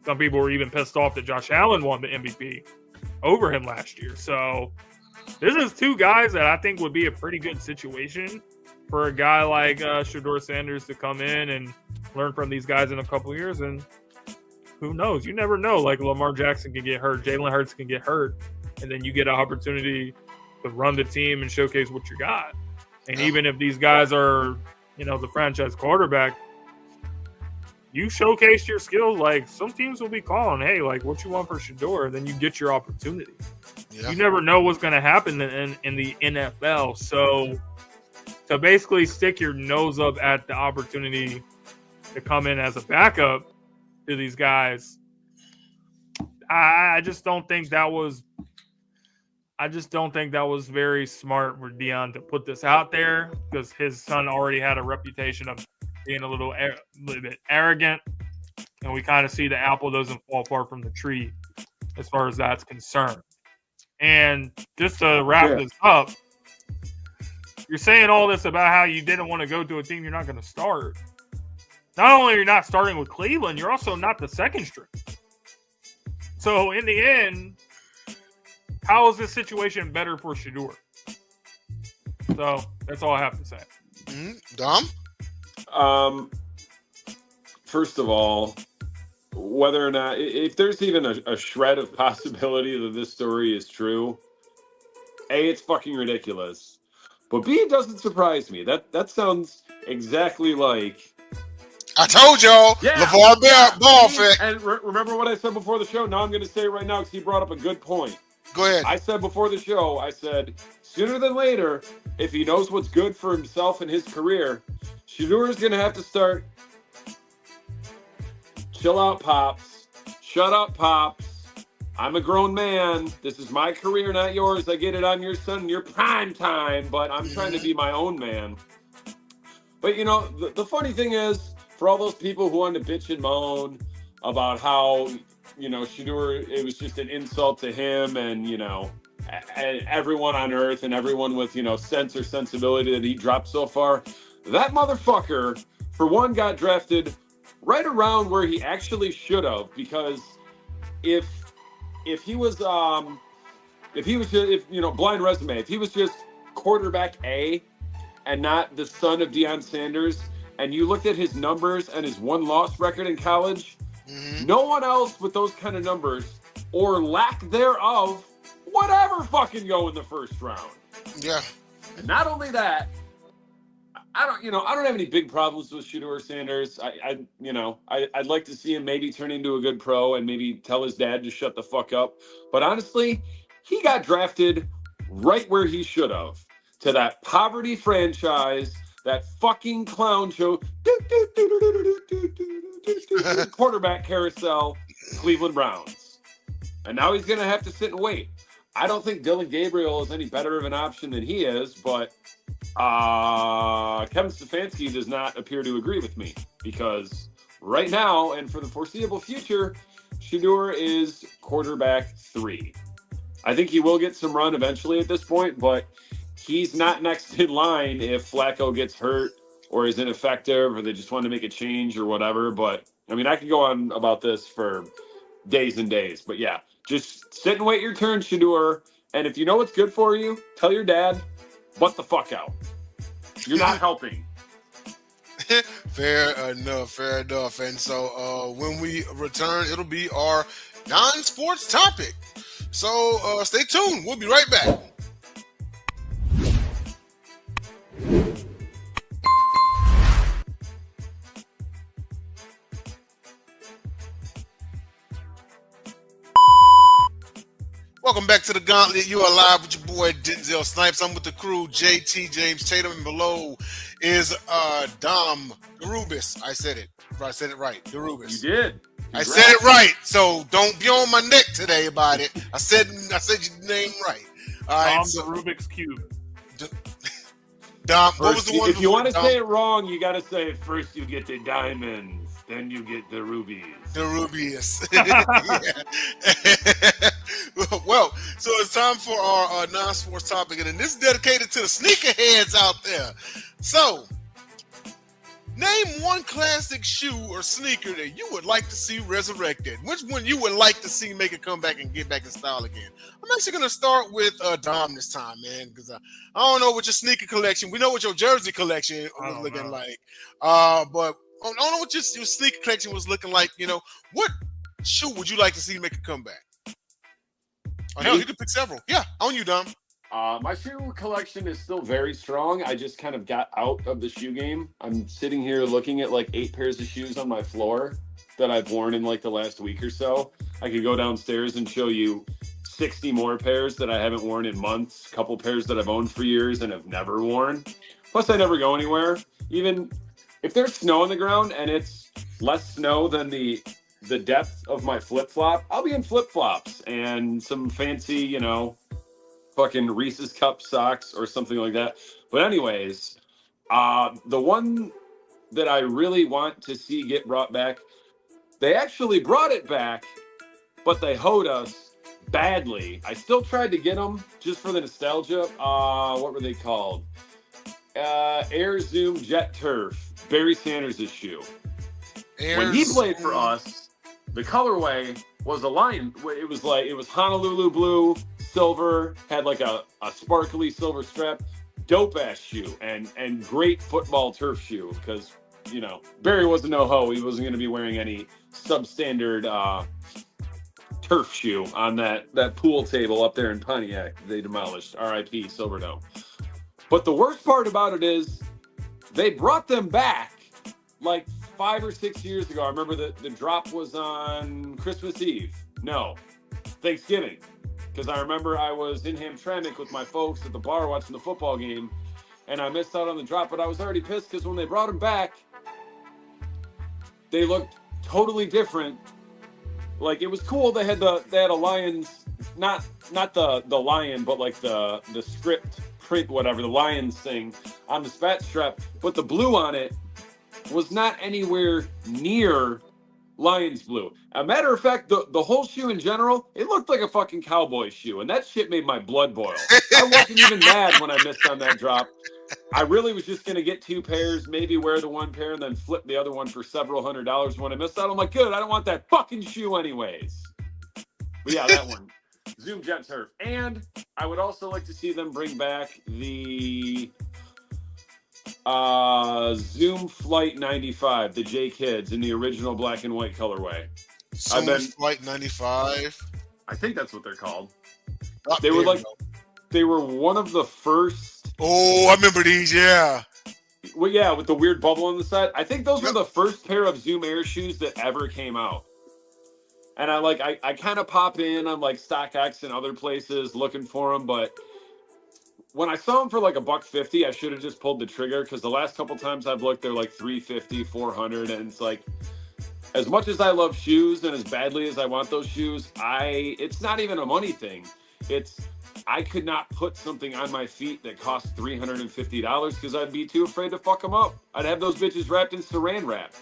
Some people were even pissed off that Josh Allen won the MVP over him last year. So this is two guys that I think would be a pretty good situation for a guy like Shedeur Sanders to come in and learn from these guys in a couple years. And who knows? You never know. Like, Lamar Jackson can get hurt. Jalen Hurts can get hurt. And then you get an opportunity to run the team and showcase what you got. And even if these guys are, you know, the franchise quarterback, you showcase your skills. Like, some teams will be calling, hey, like, what you want for Shedeur? And then you get your opportunity. Yeah. You never know what's going to happen in the NFL. So to basically stick your nose up at the opportunity to come in as a backup to these guys, I just don't think that was very smart for Deion to put this out there, because his son already had a reputation of being a little bit arrogant, and we kind of see the apple doesn't fall far from the tree as far as that's concerned. And just to wrap this up, you're saying all this about how you didn't want to go to a team you're not going to start. Not only are you not starting with Cleveland, you're also not the second string. So in the end, how is this situation better for Shedeur? So that's all I have to say. Dom? First of all, whether or not, if there's even a shred of possibility that this story is true, A, it's fucking ridiculous. But B, it doesn't surprise me. That sounds exactly like... I told y'all, LeVar Ball effect. And remember what I said before the show? Now I'm going to say it right now because he brought up a good point. Go ahead. I said before the show, I said, sooner than later, if he knows what's good for himself and his career, Shedeur is going to have to start... Chill out, Pops. Shut up, Pops. I'm a grown man. This is my career, not yours. I get it on your son, your prime time, but I'm trying to be my own man. But, you know, the funny thing is, for all those people who wanted to bitch and moan about how, you know, Shedeur, it was just an insult to him and, you know, everyone on earth and everyone with, you know, sense or sensibility that he dropped so far, that motherfucker, for one, got drafted right around where he actually should have, because if he was you know, blind resume, if he was just quarterback A and not the son of Deion Sanders, and you looked at his numbers and his one-loss record in college, no one else with those kind of numbers or lack thereof would ever fucking go in the first round. Yeah. And not only that, I don't have any big problems with Shedeur Sanders. I'd like to see him maybe turn into a good pro and maybe tell his dad to shut the fuck up. But honestly, he got drafted right where he should have, to that poverty franchise, that fucking clown show, quarterback carousel, Cleveland Browns. And now he's going to have to sit and wait. I don't think Dylan Gabriel is any better of an option than he is, but Kevin Stefanski does not appear to agree with me, because right now and for the foreseeable future, Shedeur is quarterback 3. I think he will get some run eventually at this point, but he's not next in line if Flacco gets hurt or is ineffective or they just want to make a change or whatever. But I mean, I could go on about this for days and days, but yeah, just sit and wait your turn, Shedeur. And if you know what's good for you, tell your dad, butt the fuck out. You're not helping. Fair enough. And so when we return, it'll be our non-sports topic. So stay tuned. We'll be right back. Welcome back to the Gauntlet. You are live with your boy Denzel Snipes. I'm with the crew, JT, James Tatum, and below is Dom DeRubeis. I said it right. DeRubeis. You did. I said it right. So don't be on my neck today about it. I said your name right. All right. The Rubik's Cube. Dom, what was the one? If you want to say it wrong, you got to say first you get the diamonds, then you get the rubies. The rubies. Well, so it's time for our non-sports topic, and this is dedicated to the sneakerheads out there. So, name one classic shoe or sneaker that you would like to see resurrected. Which one you would like to see make a comeback and get back in style again? I'm actually going to start with Dom this time, man, because I don't know what your sneaker collection. We know what your jersey collection was looking like, but I don't know what your sneaker collection was looking like. You know, what shoe would you like to see make a comeback? Oh, hell, you can pick several. Yeah, on you, Dom. My shoe collection is still very strong. I just kind of got out of the shoe game. I'm sitting here looking at like 8 pairs of shoes on my floor that I've worn in like the last week or so. I could go downstairs and show you 60 more pairs that I haven't worn in months, a couple pairs that I've owned for years and have never worn. Plus, I never go anywhere. Even if there's snow on the ground and it's less snow than the depth of my flip-flop, I'll be in flip-flops and some fancy, you know, fucking Reese's Cup socks or something like that. But anyways, the one that I really want to see get brought back, they actually brought it back, but they hoed us badly. I still tried to get them just for the nostalgia. What were they called? Air Zoom Jet Turf, Barry Sanders' shoe. When he played for us, the colorway was a lion. It was Honolulu blue, silver, had like a sparkly silver strap. dope ass shoe and great football turf shoe because Barry wasn't no hoe. He wasn't going to be wearing any substandard turf shoe on that pool table up there in Pontiac they demolished. R.I.P. Silverdome. But the worst part about it is they brought them back like 5 or 6 years ago. I remember the drop was on Christmas Eve. No, Thanksgiving. Because I remember I was in Hamtramck with my folks at the bar watching the football game, and I missed out on the drop, but I was already pissed because when they brought them back, they looked totally different. Like, it was cool. They had a Lions, not the lion, but like the script print, whatever, the Lions thing on the spat strap, but the blue on it was not anywhere near Lions blue. A matter of fact, the whole shoe in general, it looked like a fucking cowboy shoe, and that shit made my blood boil. I wasn't even mad when I missed on that drop. I really was just going to get 2 pairs, maybe wear the one pair, and then flip the other one for several $100s. When I missed out, I'm like, good, I don't want that fucking shoe anyways. But yeah, that one. Zoom Jet Turf. And I would also like to see them bring back the Zoom Flight 95, the J Kids in the original black and white colorway. Zoom Flight 95? I think that's what they're called. They were one of the first. Oh, I remember these, yeah. Well, yeah, with the weird bubble on the side. I think those were the first pair of Zoom Air shoes that ever came out. And I kind of pop in on like StockX and other places looking for them, but when I saw them for like $150, I should have just pulled the trigger because the last couple times I've looked, they're like $350, $400, and it's like, as much as I love shoes and as badly as I want those shoes, it's not even a money thing. I could not put something on my feet that cost $350 because I'd be too afraid to fuck them up. I'd have those bitches wrapped in saran wrap.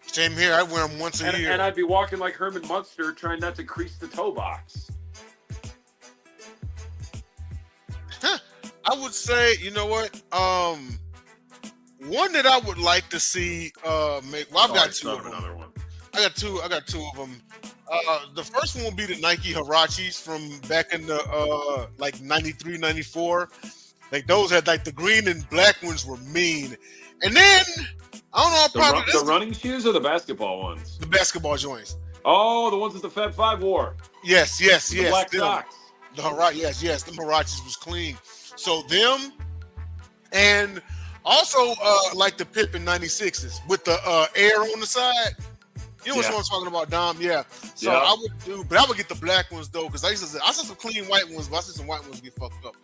Same here. I wear them once a year. And I'd be walking like Herman Munster trying not to crease the toe box. I would say, you know what? One that I would like to see make. Well, I've got 2 of them. Another one. I got two of them. The first one will be the Nike Huaraches from back in the like 93, 94. Like those had like the green and black ones were mean. And then I don't know. The running shoes or the basketball ones? The basketball joints. Oh, the ones that the Fab Five wore. Yes. The black socks. The Huaraches, yes. The Huaraches was clean. So them, and also like the Pippen 96s with the air on the side. You know what I'm talking about, Dom? Yeah. So I would get the black ones though, because I saw some clean white ones, but I see some white ones get fucked up.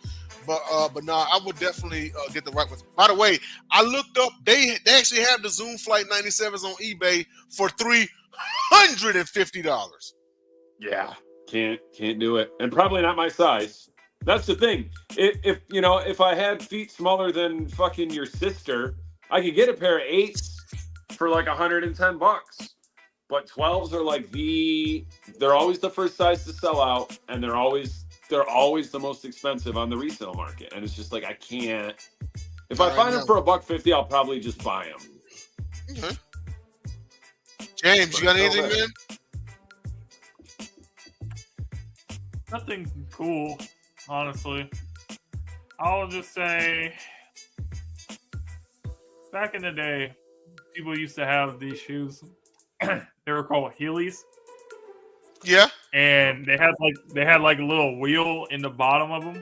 But no, I would definitely get the white ones. By the way, I looked up; they actually have the Zoom Flight 97s on eBay for $350. Yeah, can't do it, and probably not my size. That's the thing. If I had feet smaller than fucking your sister, I could get a pair of 8s for like $110. But 12s are like they're always the first size to sell out, and they're always the most expensive on the resale market. And it's just like, I can't. If I find them for $150, I'll probably just buy them. Okay. James, you got anything, man? Nothing cool, honestly. I'll just say, back in the day, people used to have these shoes. They were called Heelys. Yeah. And they had like a little wheel in the bottom of them.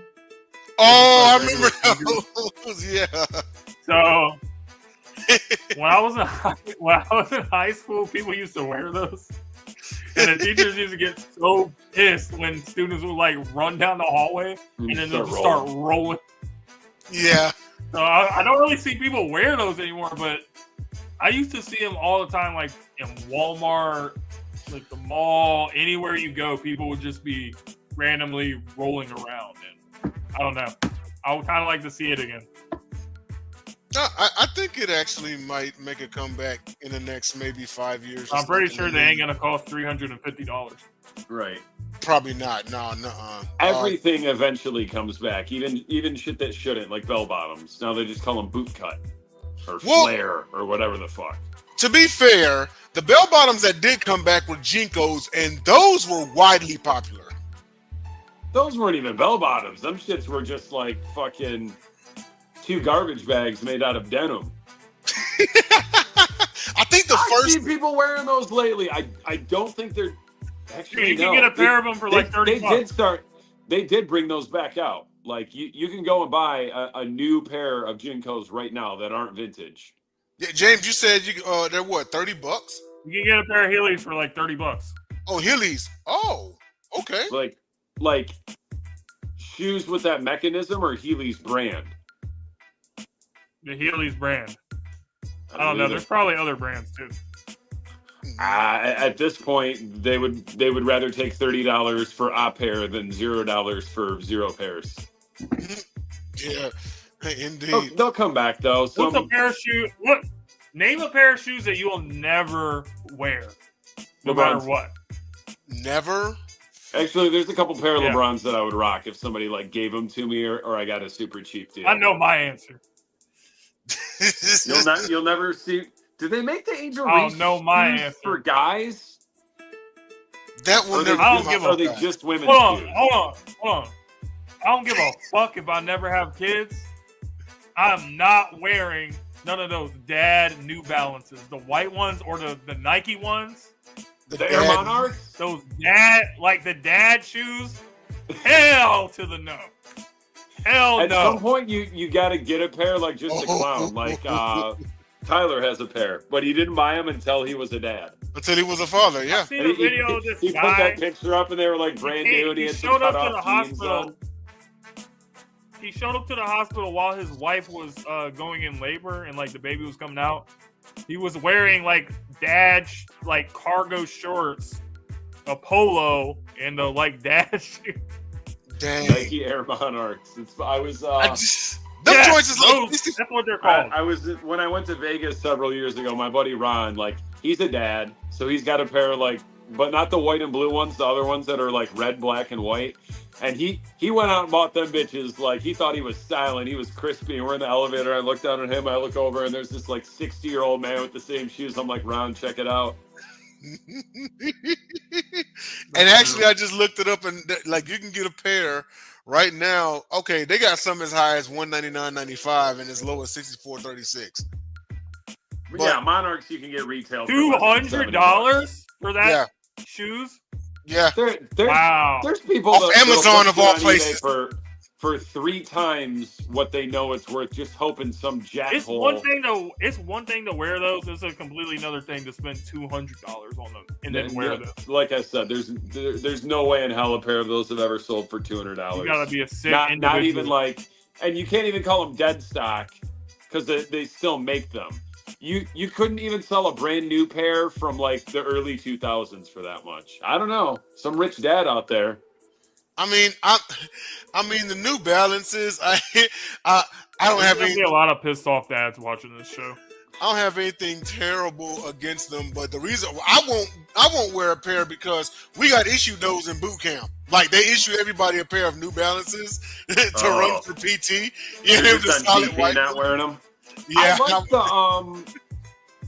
Oh, I remember those. Yeah. So when I was in high school, people used to wear those, and the teachers used to get so pissed when students would like run down the hallway and then they'd start rolling. Yeah. So I don't really see people wear those anymore, but I used to see them all the time, like in Walmart, like the mall, anywhere you go, people would just be randomly rolling around. And I don't know. I would kind of like to see it again. No, I think it actually might make a comeback in the next maybe 5 years. I'm pretty sure they ain't gonna cost $350. Right. Probably not. No. Everything eventually comes back, even shit that shouldn't, like bell bottoms. Now they just call them boot cut or flare or whatever the fuck. To be fair, the bell bottoms that did come back were Jinkos, and those were widely popular. Those weren't even bell bottoms. Them shits were just like fucking 2 garbage bags made out of denim. I think the I've first seen people wearing those lately. I don't think they're actually. You can get a pair of them for like $30. They did bring those back out. Like you can go and buy a new pair of Jinkos right now that aren't vintage. Yeah, James, you said they're what, $30? You can get a pair of Heelys for like $30. Oh, Heelys. Oh, okay. Like shoes with that mechanism or Heelys brand. The Heelys brand. I don't know. There's probably other brands too. At this point, they would rather take $30 for a pair than $0 for 0 pairs. Yeah, indeed. They'll come back though. What's a pair of shoes? Name a pair of shoes that you will never wear, no matter what. Never. Actually, there's a couple pair of LeBrons that I would rock if somebody like gave them to me or I got a super cheap deal. I know my answer. You'll never see. Do they make the Angel Reese shoes for guys? That one. Are they just women's shoes? Hold on. I don't give a fuck if I never have kids. I'm not wearing none of those dad New Balances, the white ones or the Nike ones. The Air Monarchs? Those the dad shoes. Hell to the no. Hell no. At some point, you got to get a pair like just a clown. Like Tyler has a pair, but he didn't buy them until he was a dad. Until he was a father, yeah. I seen a video of this he guy. Put that picture up and they were like brand new. And he had showed up to the hospital. He showed up to the hospital while his wife was going in labor and like the baby was coming out. He was wearing like dad cargo shorts, a polo, and the dad shoes. Dang. Nike Air Monarchs. Choices. That's what they're called. When I went to Vegas several years ago. My buddy Ron, he's a dad, so he's got a pair but not the white and blue ones. The other ones that are like red, black, and white. And he went out and bought them bitches. He thought he was styling. He was crispy. And we're in the elevator. I look down at him. I look over, and there's this 60-year-old man with the same shoes. I'm like, Ron, check it out. And actually, I just looked it up, and you can get a pair right now. Okay, they got some as high as $199.95 and as low as $64.36. Yeah, Monarchs you can get retail $200 for that shoes. Yeah, there's people off Amazon of all places for 3 times what they know it's worth, just hoping some jackhole. It's one thing to wear those. It's a completely another thing to spend $200 on them and then wear them. Like I said, there's no way in hell a pair of those have ever sold for $200. You gotta be a sick not individual. even and you can't even call them dead stock because they still make them. You couldn't even sell a brand new pair from the early 2000s for that much. I don't know. Some rich dad out there. I mean, the New Balances. I don't have a lot of pissed off dads watching this show. I don't have anything terrible against them, but the reason I won't wear a pair because we got issued those in boot camp. They issue everybody a pair of New Balances to run for PT. Yeah, the solid white. Not wearing them. Yeah,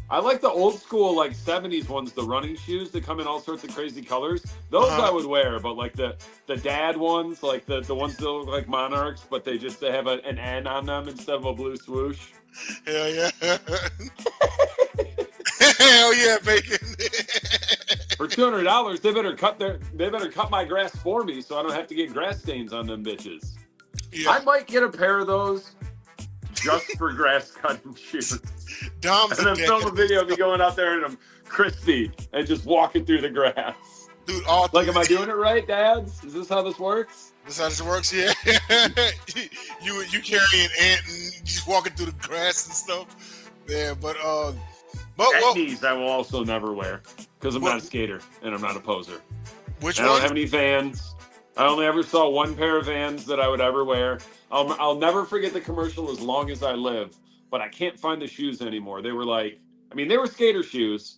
I like the old school 70s ones, the running shoes that come in all sorts of crazy colors. Those I would wear, but the dad ones, the ones that look like Monarchs, but they have an N on them instead of a blue swoosh. Hell yeah. Hell yeah, bacon. For $200, they better cut my grass for me so I don't have to get grass stains on them bitches. Yeah. I might get a pair of those just for grass cutting shoes. Dom's and then film a video of me going out there and I'm crispy and just walking through the grass. Dude, am I doing it right, dads? Is this how this works? This how this works, yeah. you carry an ant and just walking through the grass and stuff. Yeah, but these I will also never wear because I'm not a skater and I'm not a poser. Which I don't have any Vans. I only ever saw one pair of Vans that I would ever wear. I'll never forget the commercial as long as I live, but I can't find the shoes anymore. They were they were skater shoes,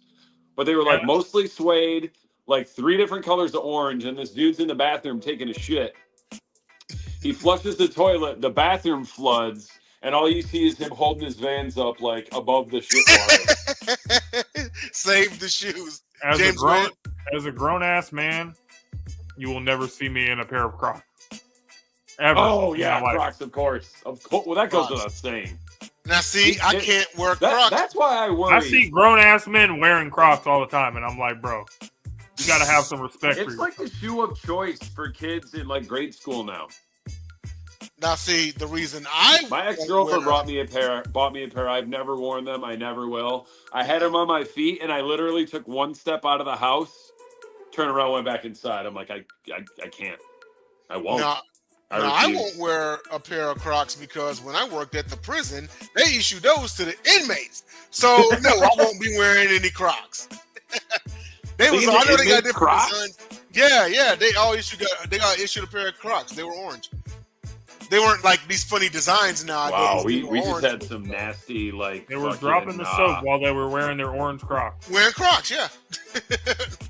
but they were mostly suede, 3 different colors of orange, and this dude's in the bathroom taking a shit. He flushes the toilet, the bathroom floods, and all you see is him holding his Vans up above the shit water. Save the shoes. As a grown ass man, you will never see me in a pair of Crocs. ever. Oh in yeah, my life. Crocs, of course. Well, that goes Crocs. without saying. Now, see, I can't wear That, Crocs. that's why I worry. I see grown ass men wearing Crocs all the time, and I'm like, bro, you got to have some respect for It's yourself. like the shoe of choice for kids in like grade school now. Now, see, the reason My ex-girlfriend bought me a pair. I've never worn them. I never will. I had them on my feet, and I literally took one step out of the house, turned around, went back inside. I'm like, I can't. I won't. Now, I I refuse. won't wear a pair of Crocs because when I worked at the prison, they issue those to the inmates. So no, I won't be wearing any Crocs. I know they got different Crocs? designs. Yeah, they got issued a pair of Crocs. They were orange. They weren't like these funny designs nowadays. Wow, They we were just orange. had some nasty like. They were fucking, dropping the soap while they were wearing their orange Crocs. Wearing Crocs, yeah.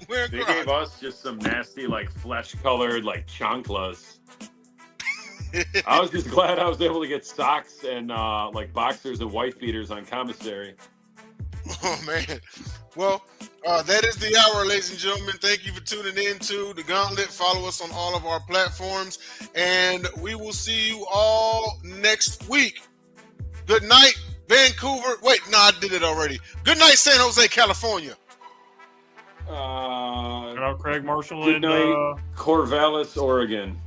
Wearing They Crocs. gave us just some nasty like flesh-colored like chanclas. I was just glad I was able to get socks and like boxers and wife beaters on commissary. Oh man. Well, that is the hour, ladies and gentlemen. Thank you for tuning in to the Gauntlet. Follow us on all of our platforms, and we will see you all next week. Good night, Vancouver. Wait, no, I did it already. Good night, San Jose, California. Shout out Craig Marshall Good and night, Corvallis, Oregon.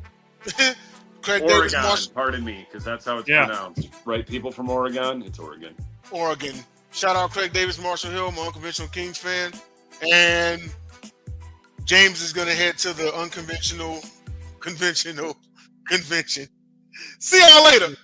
Craig Davis, Oregon, Marshall, pardon me, because that's how it's Yeah. pronounced. Right, people from Oregon? It's Oregon. Oregon. Shout out Craig Davis, Marshall Hill, my unconventional Kings fan. And James is going to head to the unconventional convention. See y'all later.